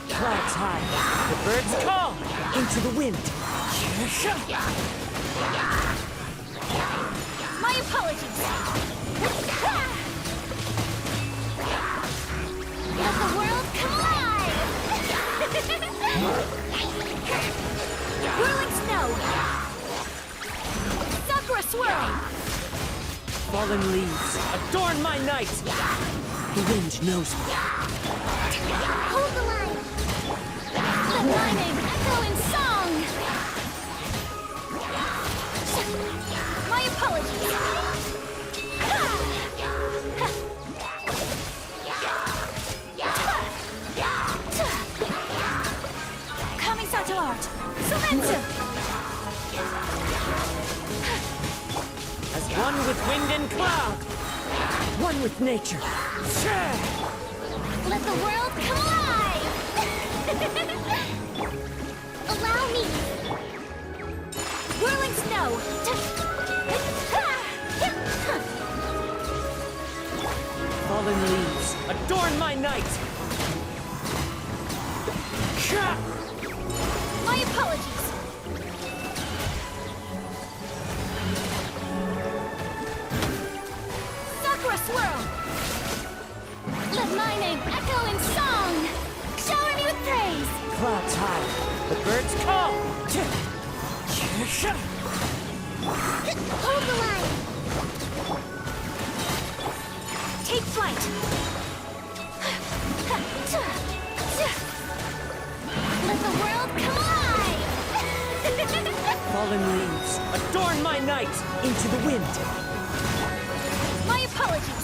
Clouds high, the birds call, into the wind. My apologies. Let the world come alive! Whirling snow! Sakura swirl! Fallen leaves, adorn my night. The wind knows me. Hold the line! Let my name echo in song! My apologies! Kamisato art! Sumetsu! As one with wind and cloud, one with nature. Let the world come alive! Allow me! Whirling snow! Fallen leaves, adorn my night. My apologies! Sakura swirl! Let my name echo in song! Shower me with praise! Clouds high, the birds call. Hold the line! Take flight! Let the world come alive! Fallen leaves, adorn my night. Into the wind. My apologies!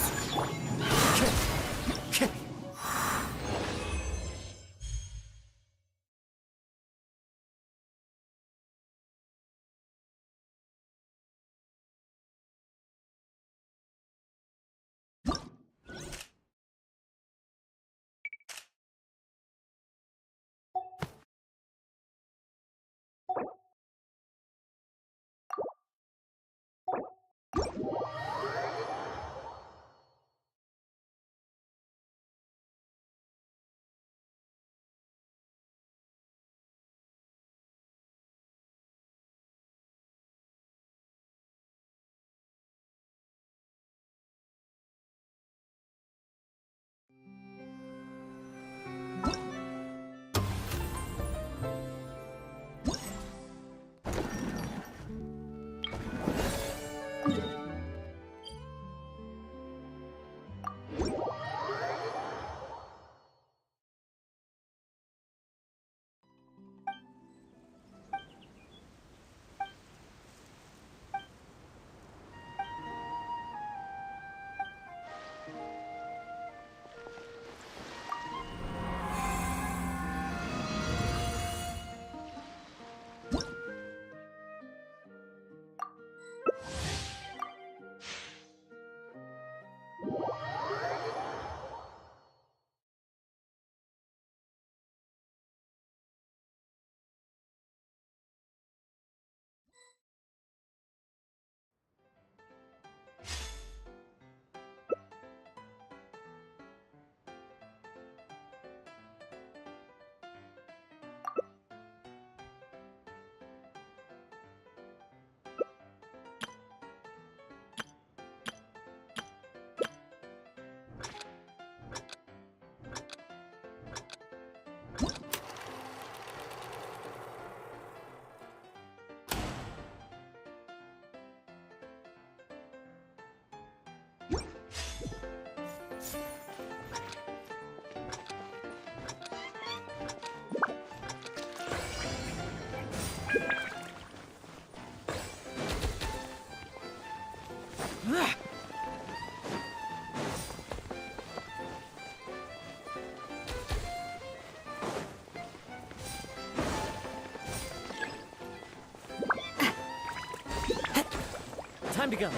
Time to go.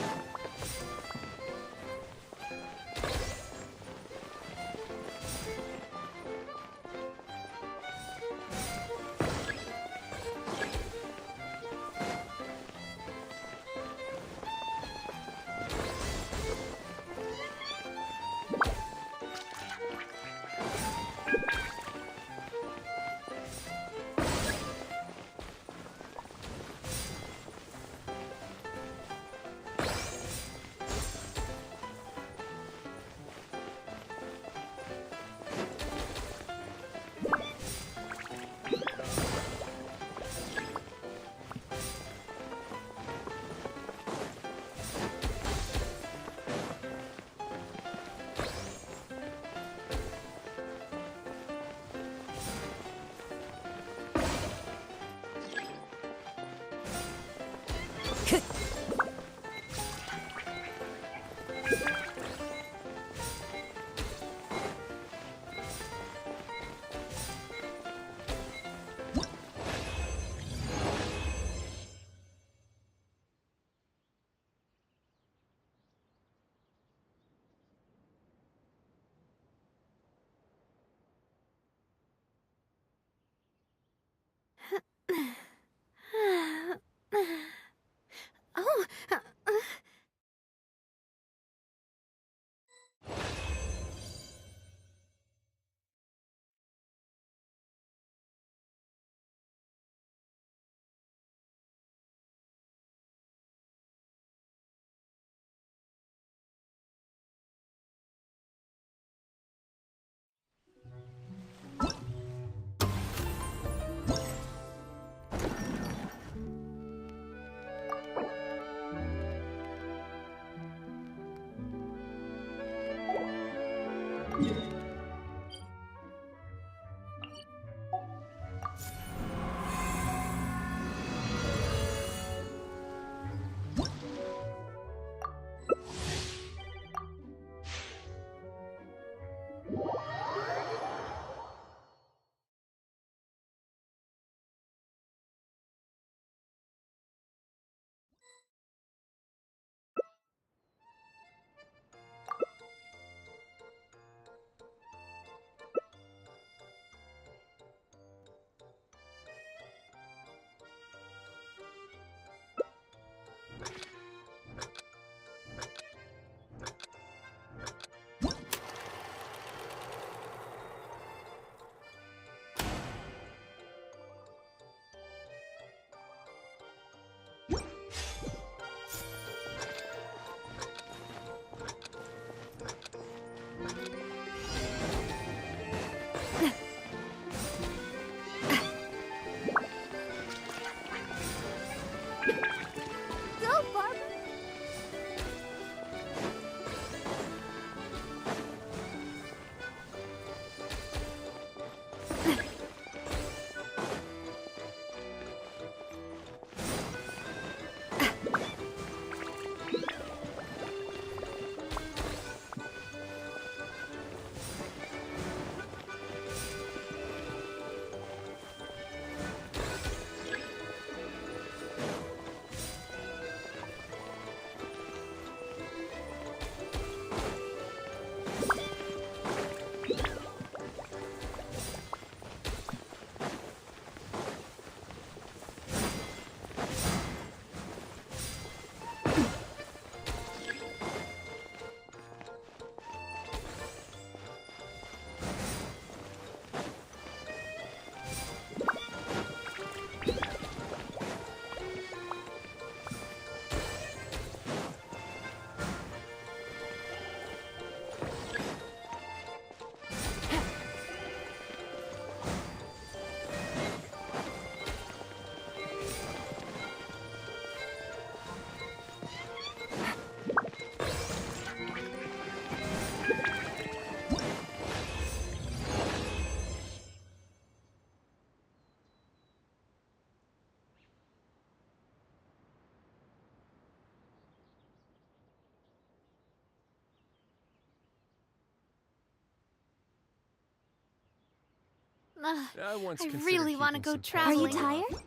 Oh, go, Barbara! I once I considered really want to keeping go some traveling. pets. Are you tired?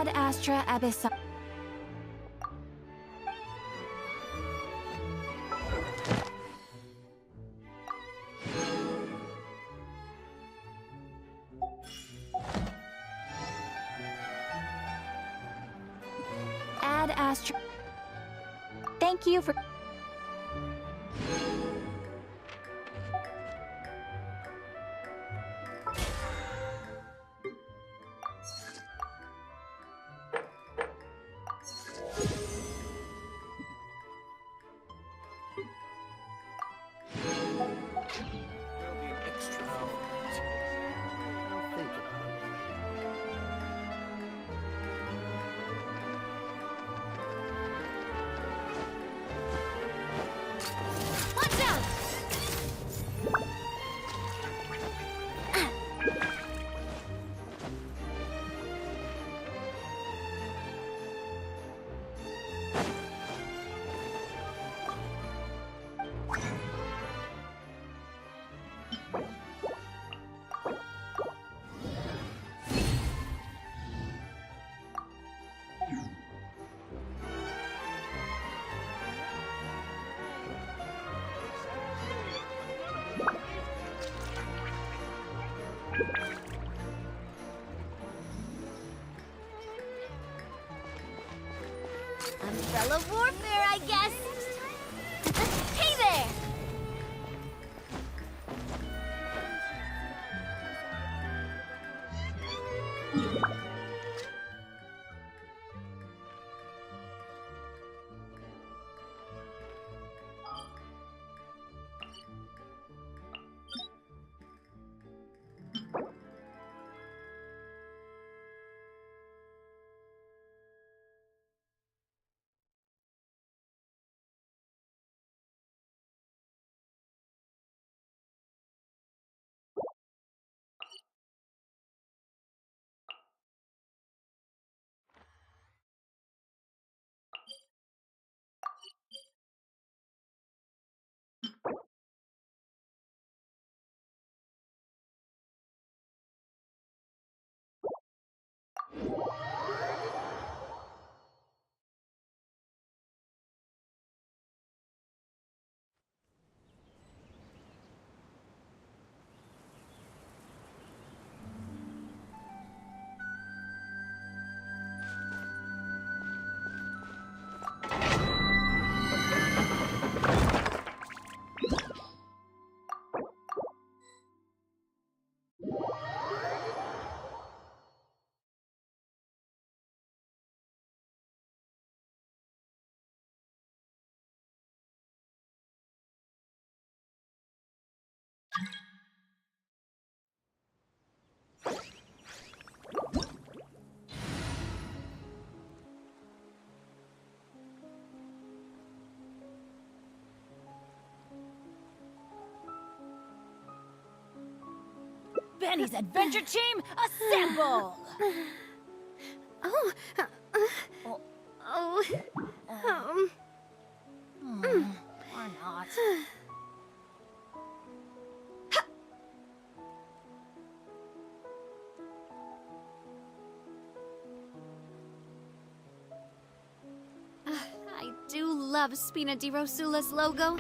Ad Astra Abyssal. Ad Astra. Thank you for. Umbrella warfare, I guess. Hey there! Benny's adventure team, assemble! Oh. Or not. I do love Spina di Rosula's logo.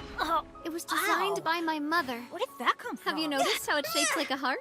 It was designed by my mother. Where did that come from? Have you noticed how it's shaped like a heart?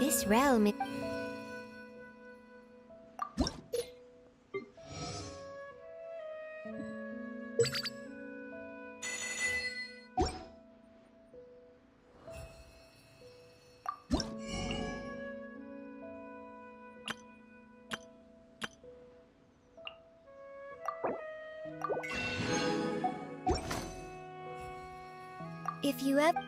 This realm is... If you ever...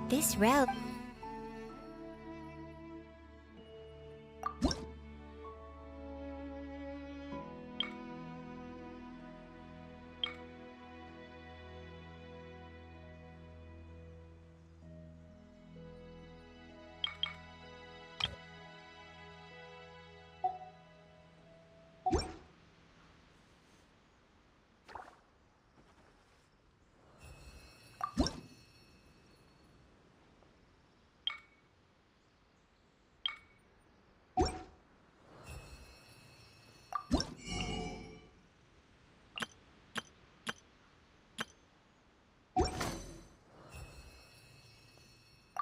This realm...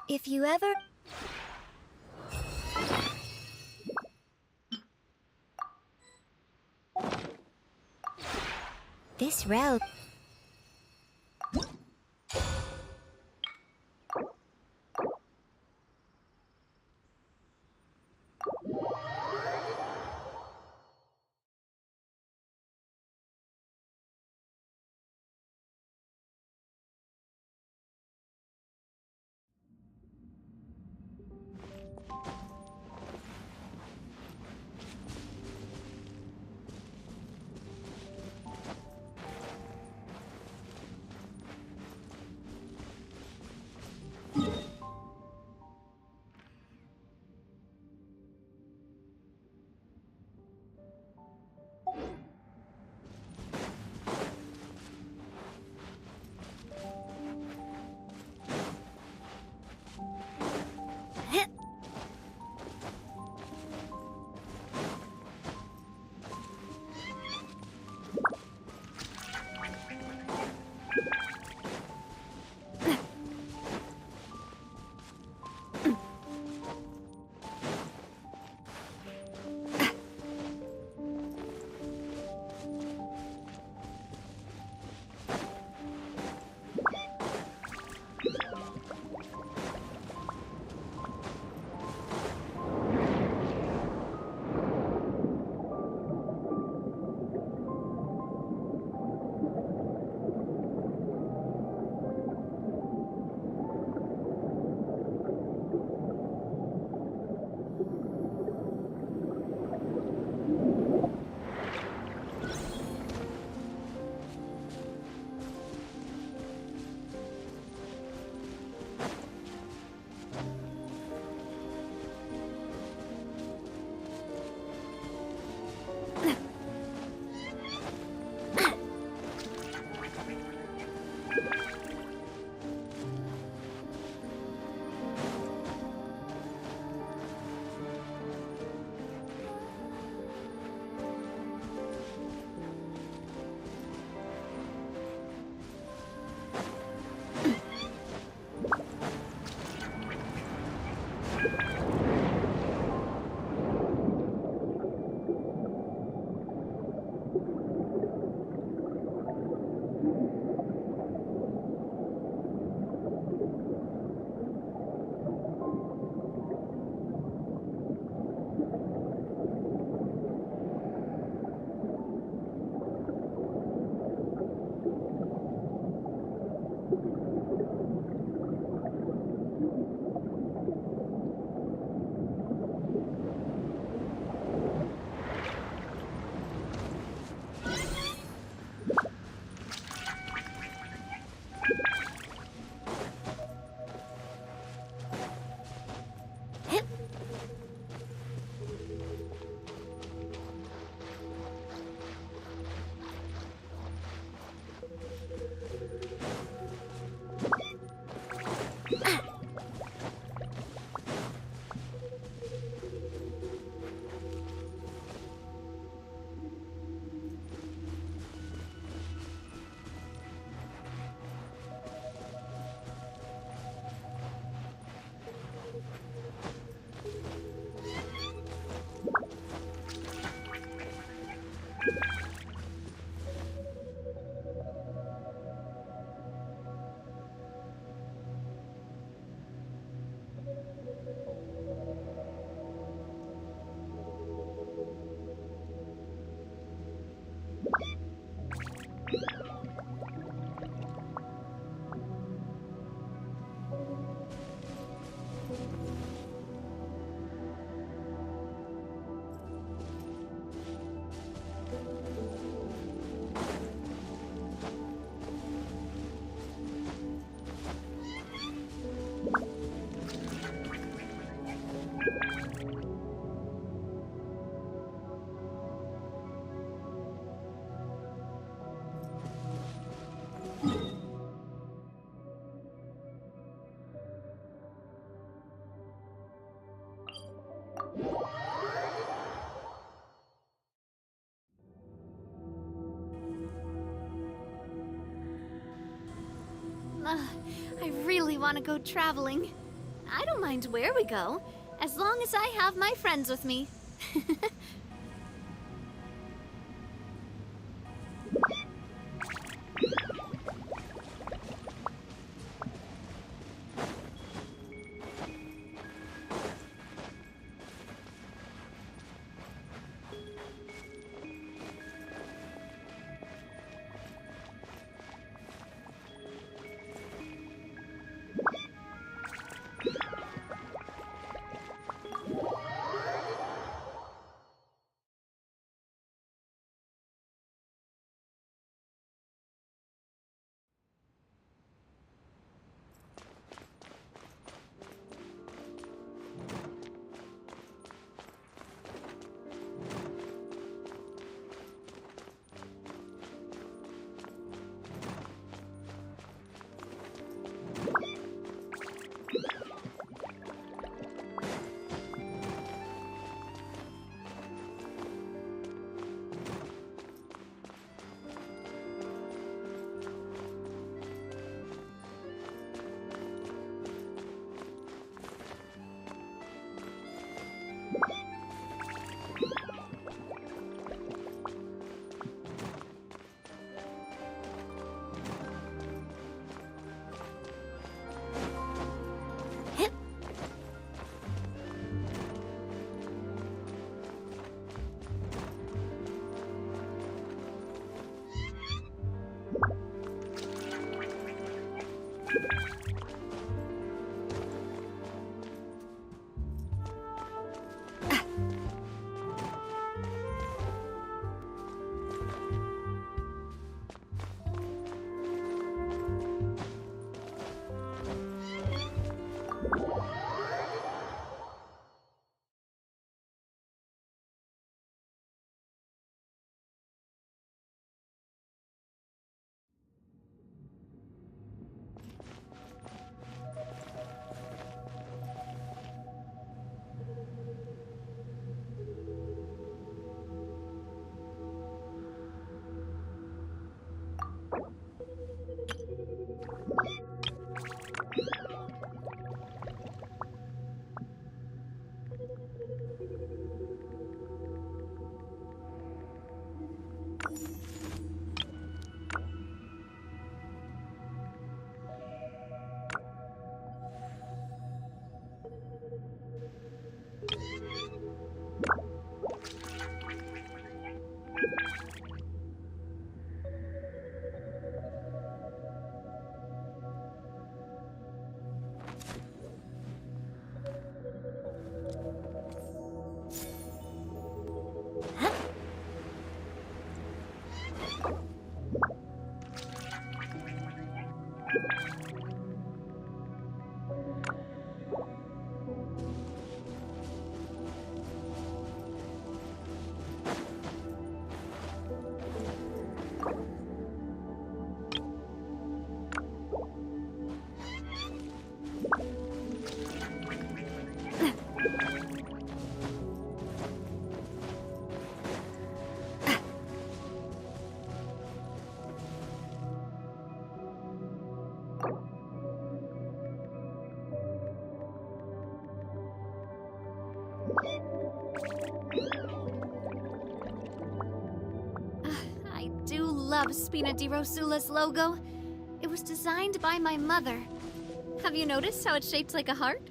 If you ever... This realm... I really want to go traveling. I don't mind where we go, as long as I have my friends with me. I do love Spina di Rosula's logo. It was designed by my mother. Have you noticed how it's shaped like a heart?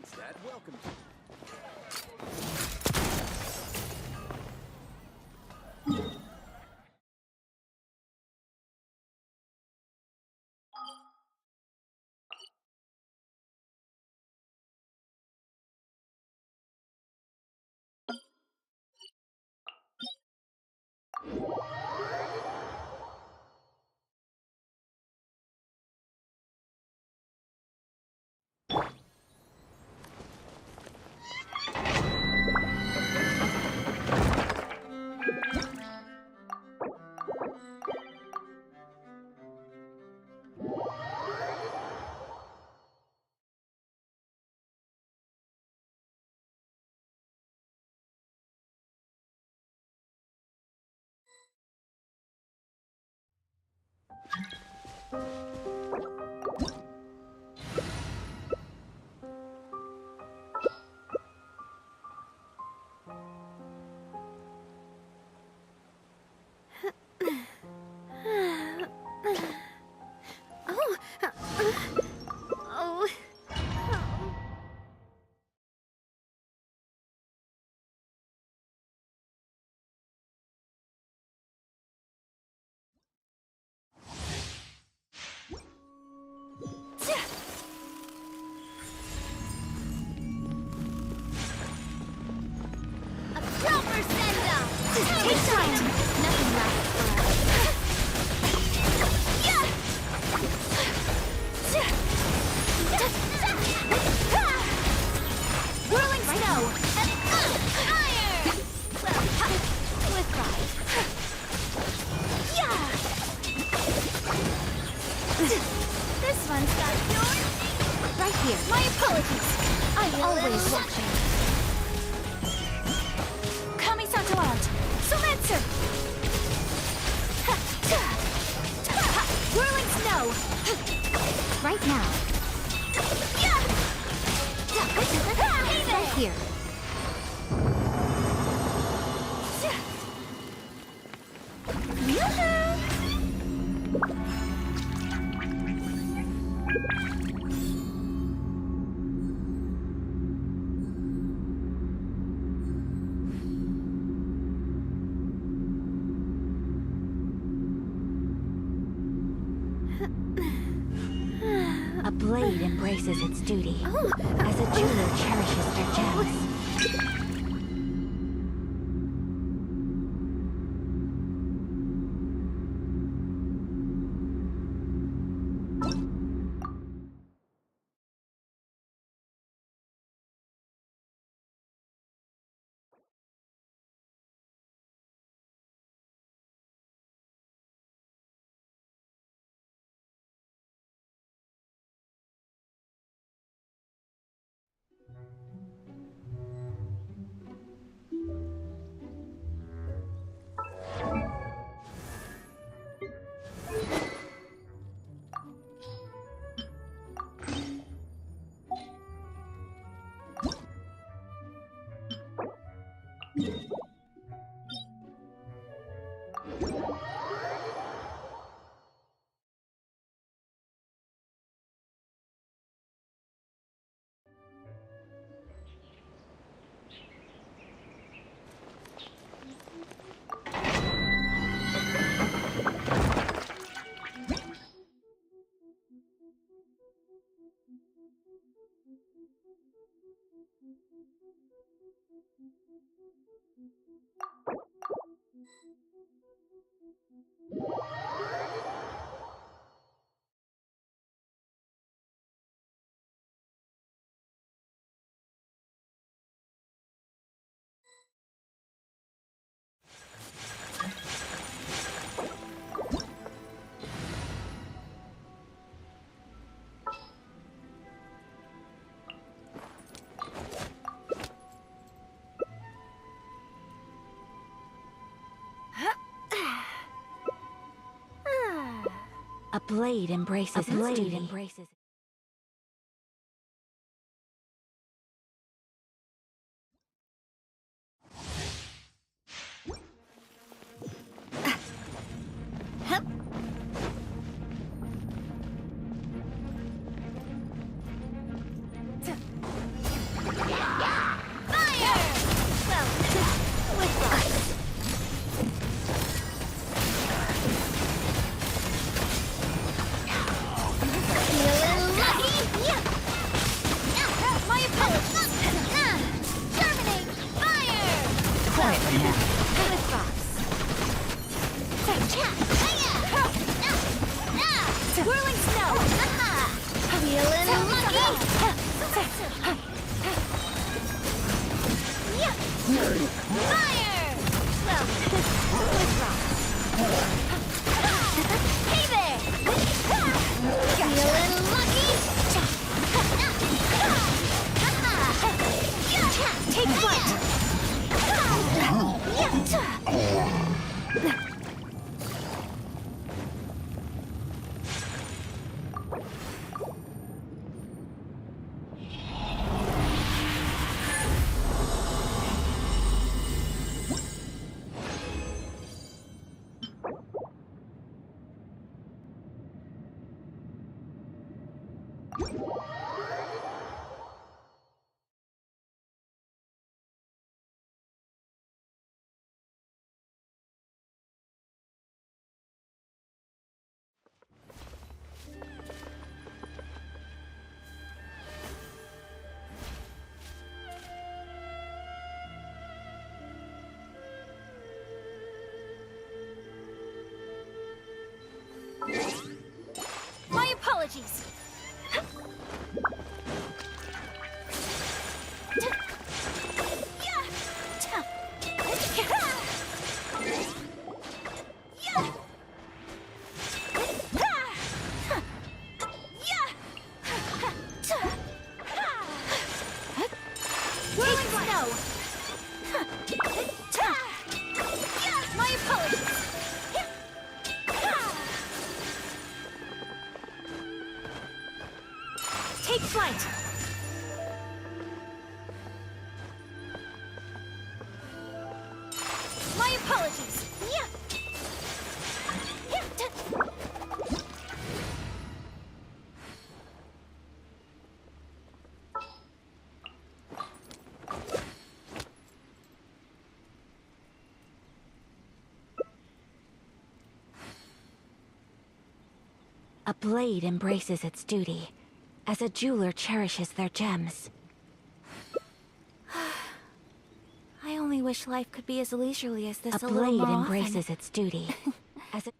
Mondstadt welcomes you. A blade embraces its duty, as a jeweler cherishes their gems. A blade embraces its duty. My apologies. Take flight! My apologies! A blade embraces its duty, as a jeweler cherishes their gems. I only wish life could be as leisurely as this a little more often. A blade embraces its duty, as a...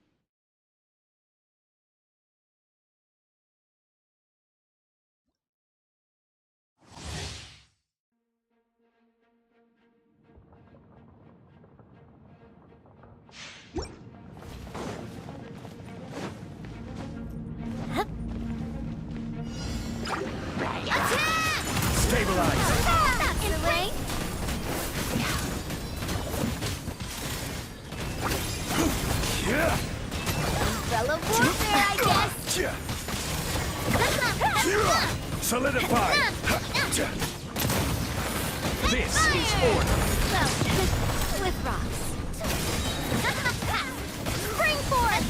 Stabilize! That's the way! Yeah! Umbrella warfare, I guess! Solidify! This is order! Well, with rocks. Spring forth!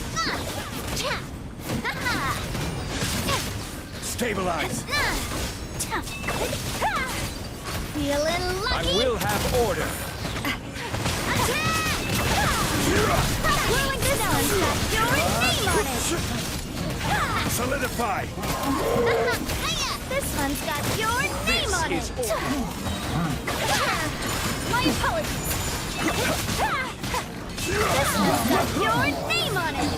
Stabilize! Feeling lucky! I will have order! Blowing this one's got your name on it! Solidify! This one's got your name on it! My apologies! This one's got your name on it!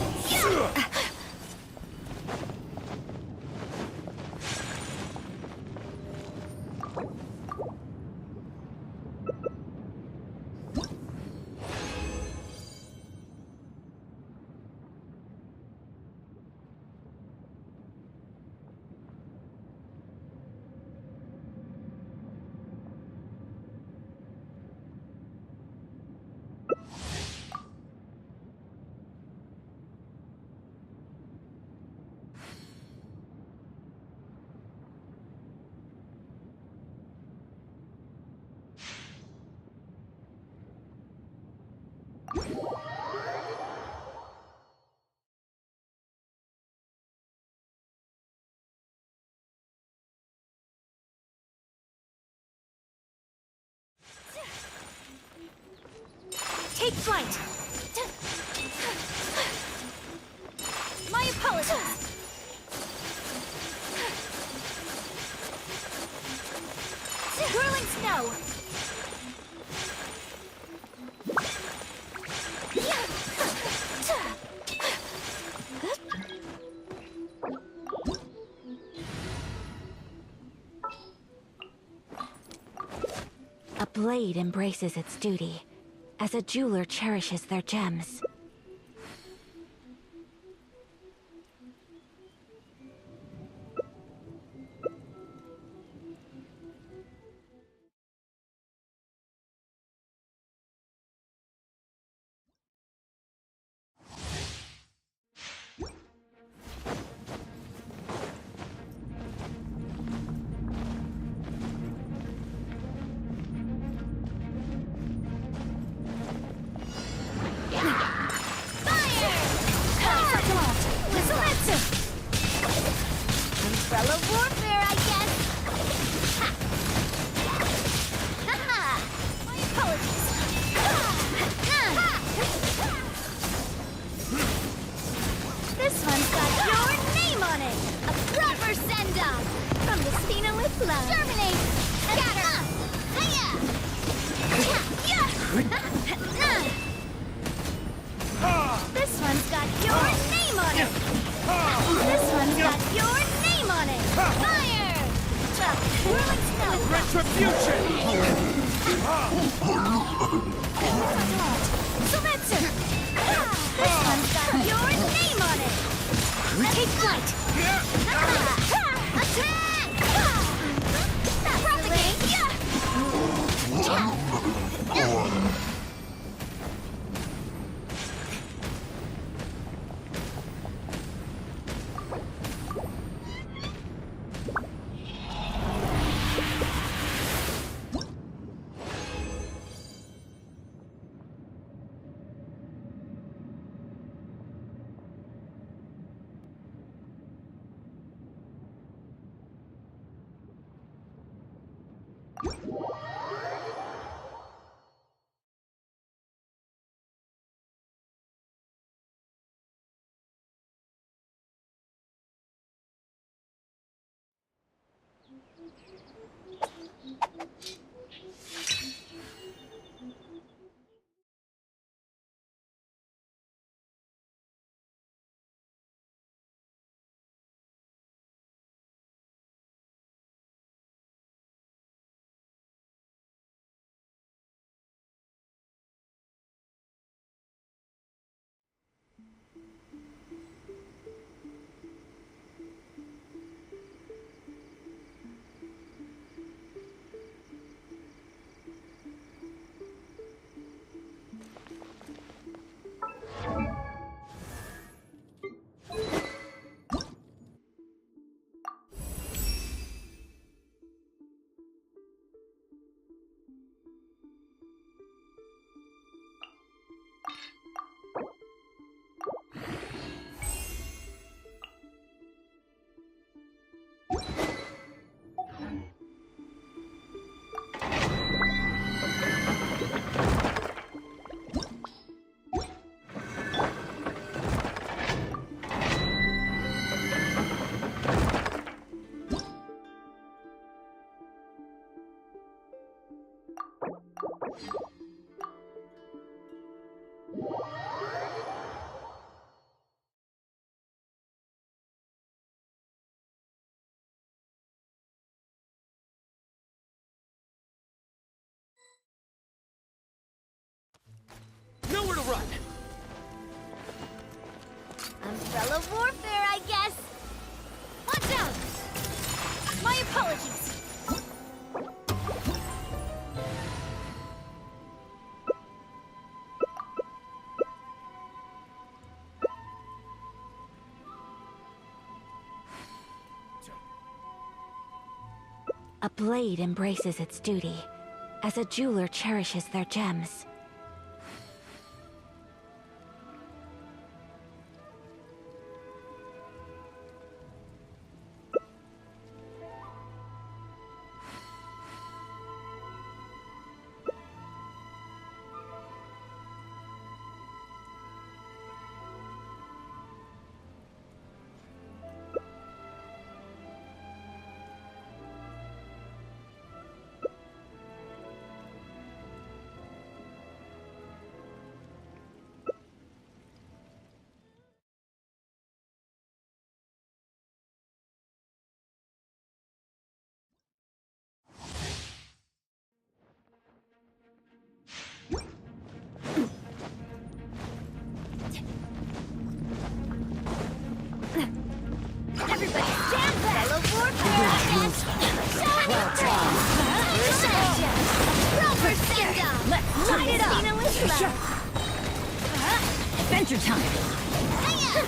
Take flight! My apologies! Whirling snow! A blade embraces its duty, as a jeweler cherishes their gems. Umbrella warfare, I guess! My apologies! This one's got your name on it! A proper send-off! From the Spina with love! Germinate! Scatter! This one's got your name on it! This one's got your name on it! Fire! Whirling snow! Retribution! Soumetsu! This one's got your name on it! Take flight! Attack! Propagate! a run. Umbrella warfare, I guess. Watch out! My apologies. A blade embraces its duty, as a jeweler cherishes their gems. Everybody stand back! Fellow warfare! Rover stand-up! Let's light it up! Adventure time! Hey there!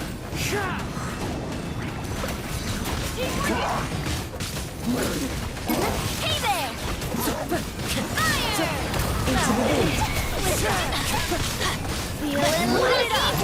Fire! Into the wind! Feeling lit it up!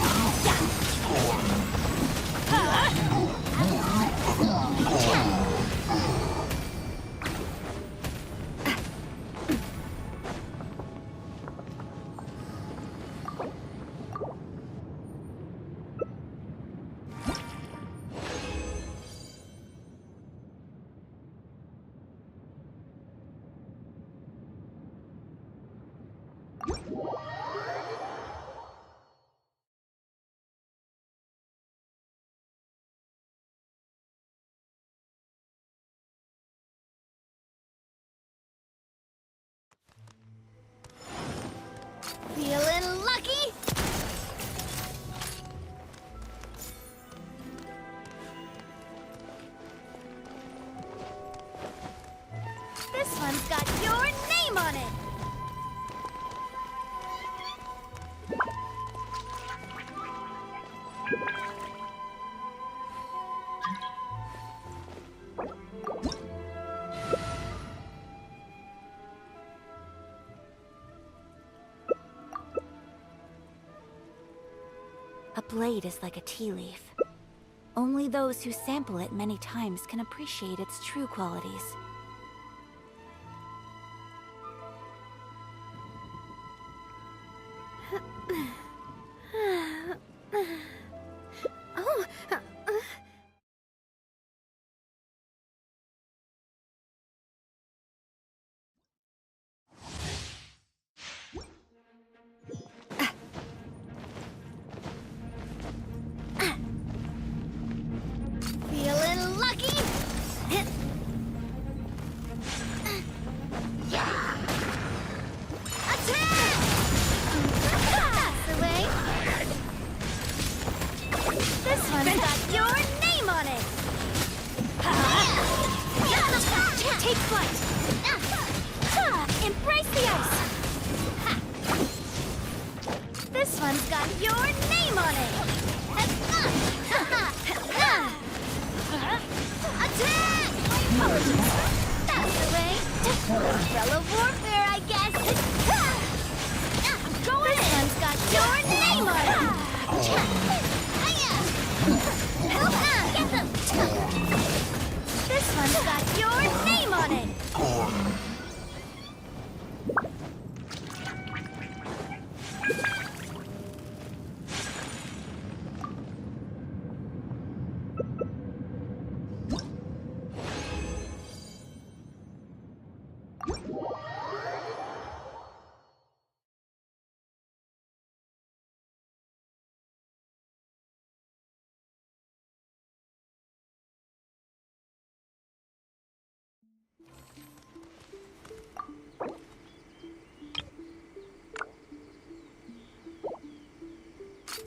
Feeling lucky? This one's got your name on it! A blade is like a tea leaf. Only those who sample it many times can appreciate its true qualities. Oh! Feeling lucky? Attack! That's the way. This one's got your name on it. Take flight! Embrace the ice. This one's got your name on it. Attack! Apologies. That's the way. Umbrella warfare, I guess. Go this one's got your name on it. Get them. This one's got your name on it.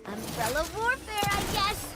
Umbrella warfare, I guess!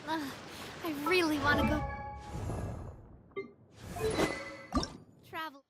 I really want to go travel.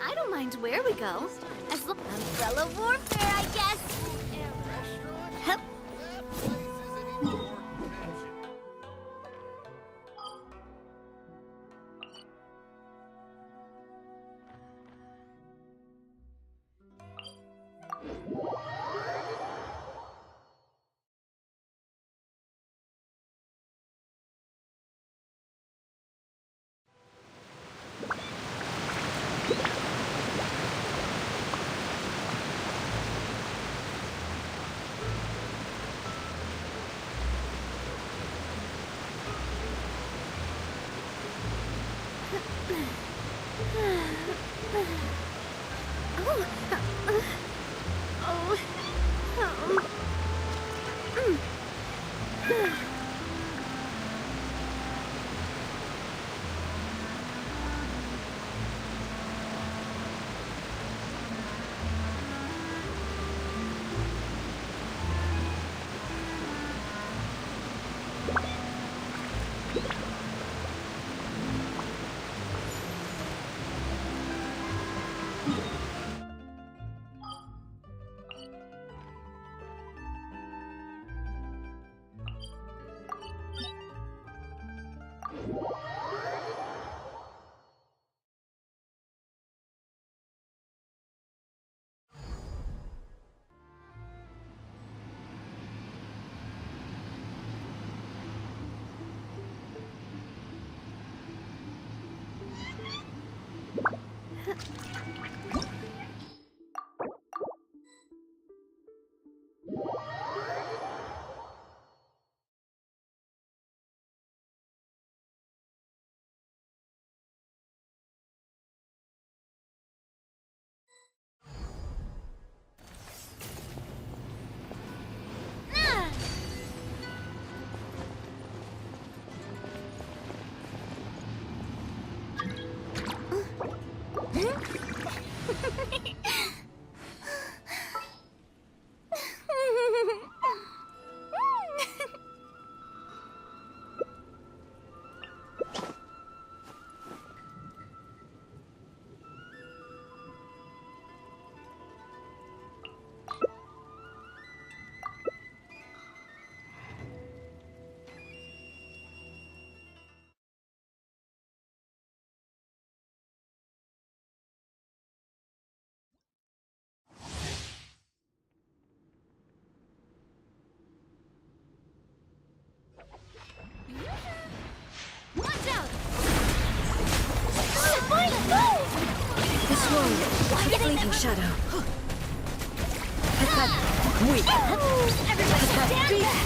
I don't mind where we go. As long umbrella warfare, I guess. Hup. This one, a fleeting shadow. Weak. Everybody stand back!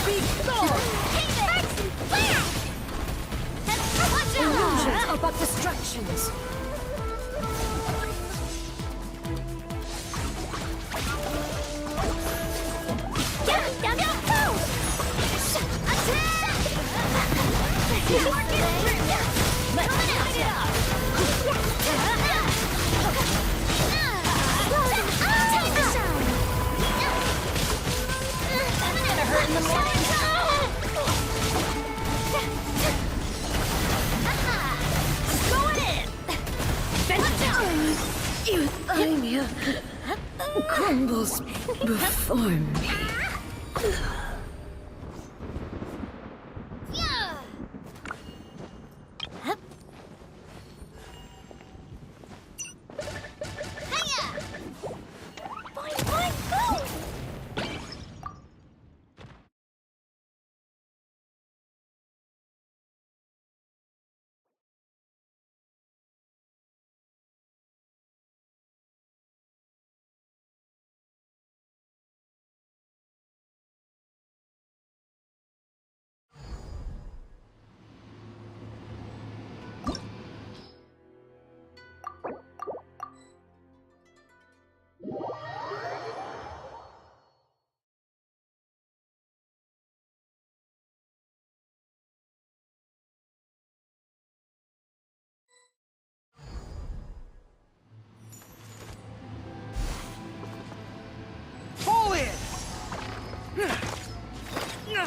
Big sword! Illusions are but distractions. In the morning. Going in. Euthymia crumbles before me.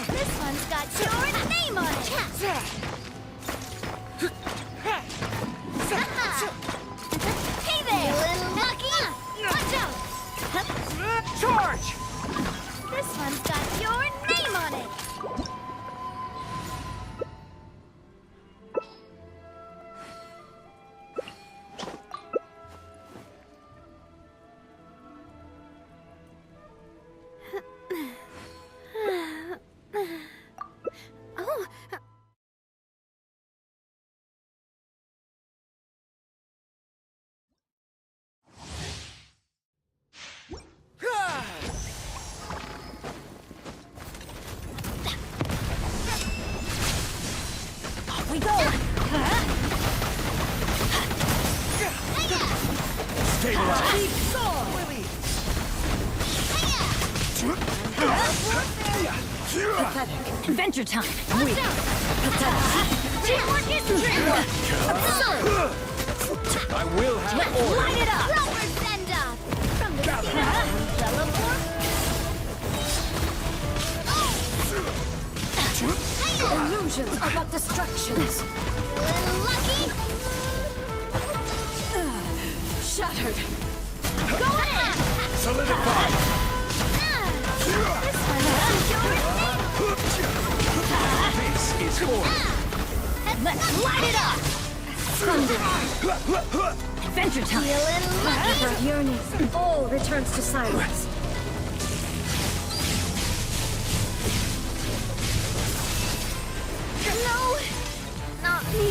This one's got your name on it. Hey there, little monkey. Watch out. Charge! This one's got your name on it. We go! Stabilize. Pathetic. Adventure time. Watch out! Teamwork is teamwork! Absurd! I will have Let's order. light it up! Proper send-off! From the teleport! Illusions are but distractions. Lucky! Shattered. Go in! Solidify. This one is This is order. Let's light it up. Thunder. Adventure time. Feeling lucky? Our yearning all returns to silence. No! Not me.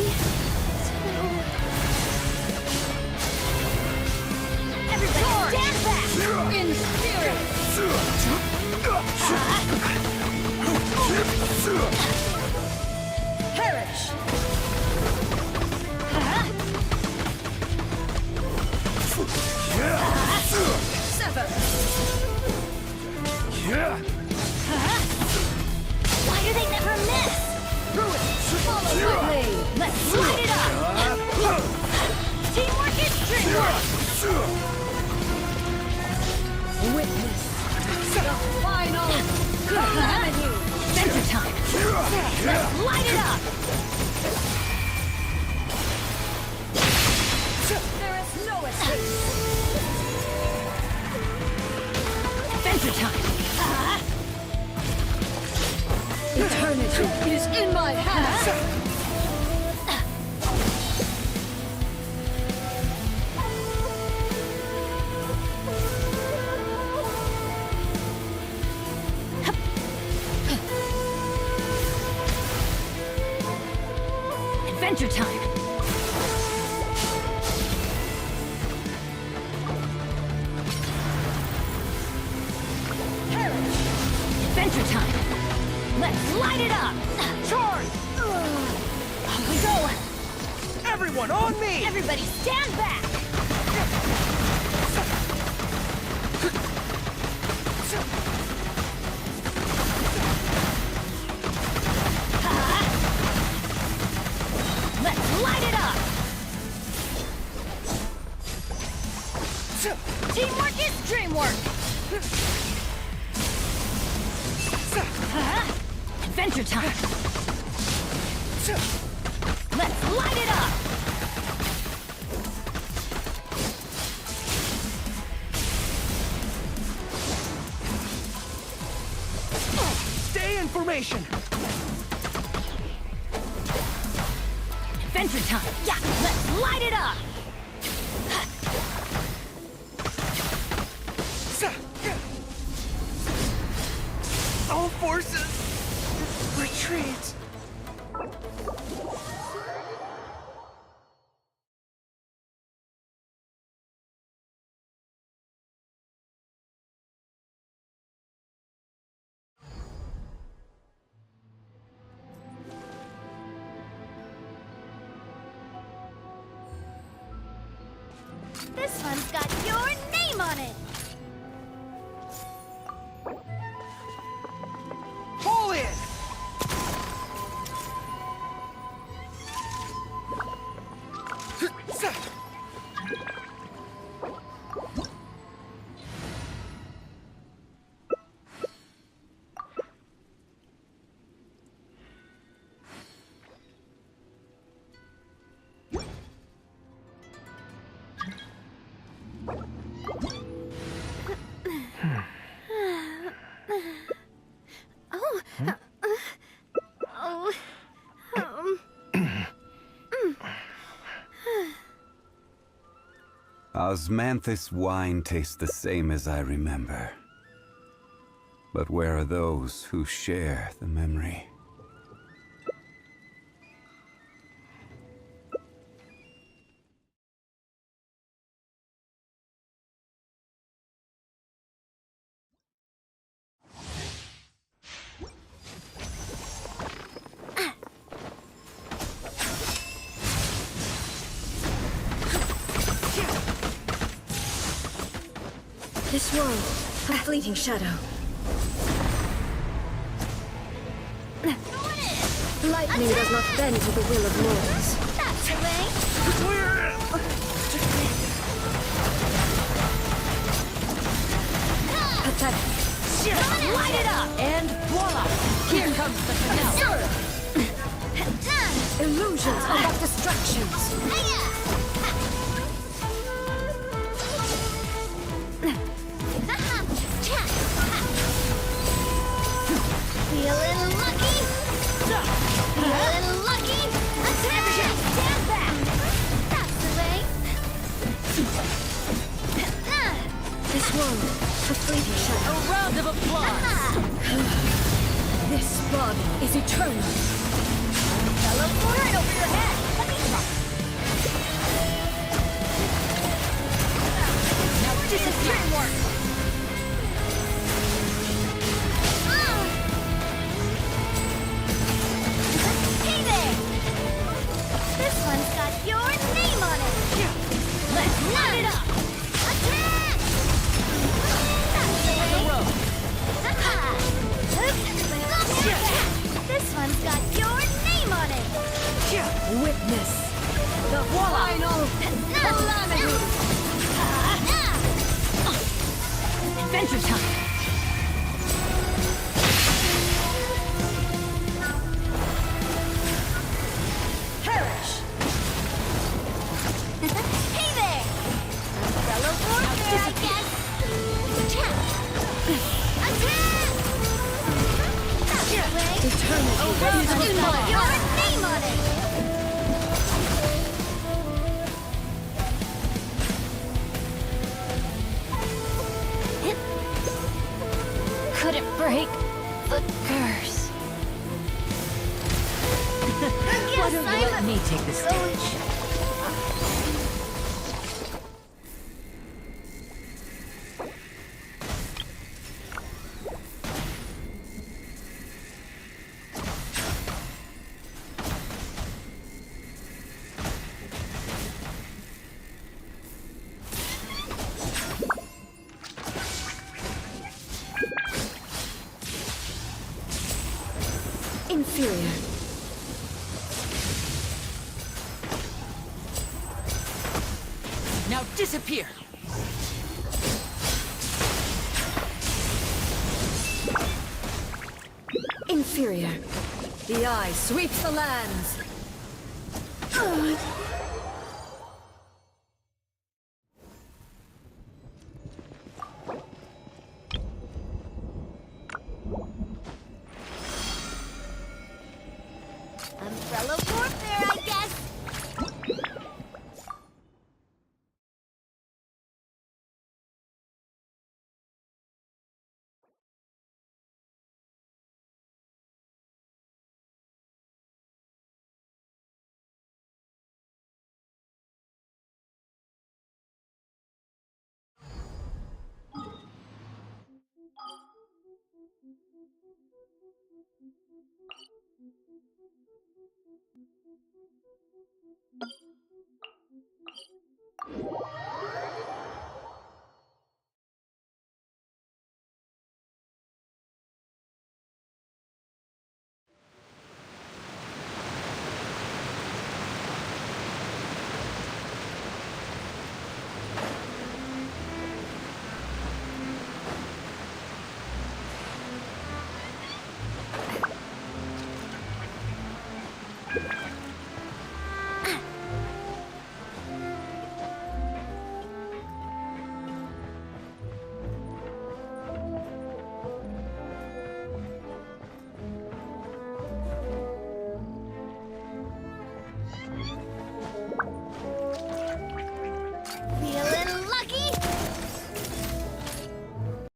Everybody stand back! In spirit! Perish. Sever. Why do they never miss? Ruin. Follow my blade. Let's light it up. Teamwork is teamwork! Witness the final calamity. Adventure time. Let's light it up. There is no escape. Adventure time. Eternity is in my hands. Adventure time. Perish. Adventure time. Let's light it up. Charge! Here we go. Everyone on me! Everybody stand back! Let's light it up. Teamwork is dreamwork! Adventure time. Let's light it up. Stay in formation! Adventure time. Yeah, let's light it up. All forces, retreat! This one's got your name on it! Fall in! Osmanthus wine tastes the same as I remember. But where are those who share the memory? This world, a fleeting shadow. Lightning does not bend to the will of mortals. That's the way. Pathetic. Light it up! And voila! Here comes the finale. Illusions are but distractions. Feeling lucky? Feeling lucky? Attack! Stand back! That's the way. This world, a fleeting shadow. A round of applause! This body is eternal. Teleport right over your head! Let me try. Now disappear work! Hey there! This one's got your name on it! Let's light it up! Attack! That's the way! This one's got your name on it! Witness the final calamity. Adventure time! Perish. Hey there! Umbrella warfare, I guess! Attack! Attack! That's the way! Eternity. This one's got your name on it! Couldn't break the curse. Why don't you let me take the stage? Inferior. Now disappear! Inferior. The eye sweeps the lands. Umbrella warfare, I guess!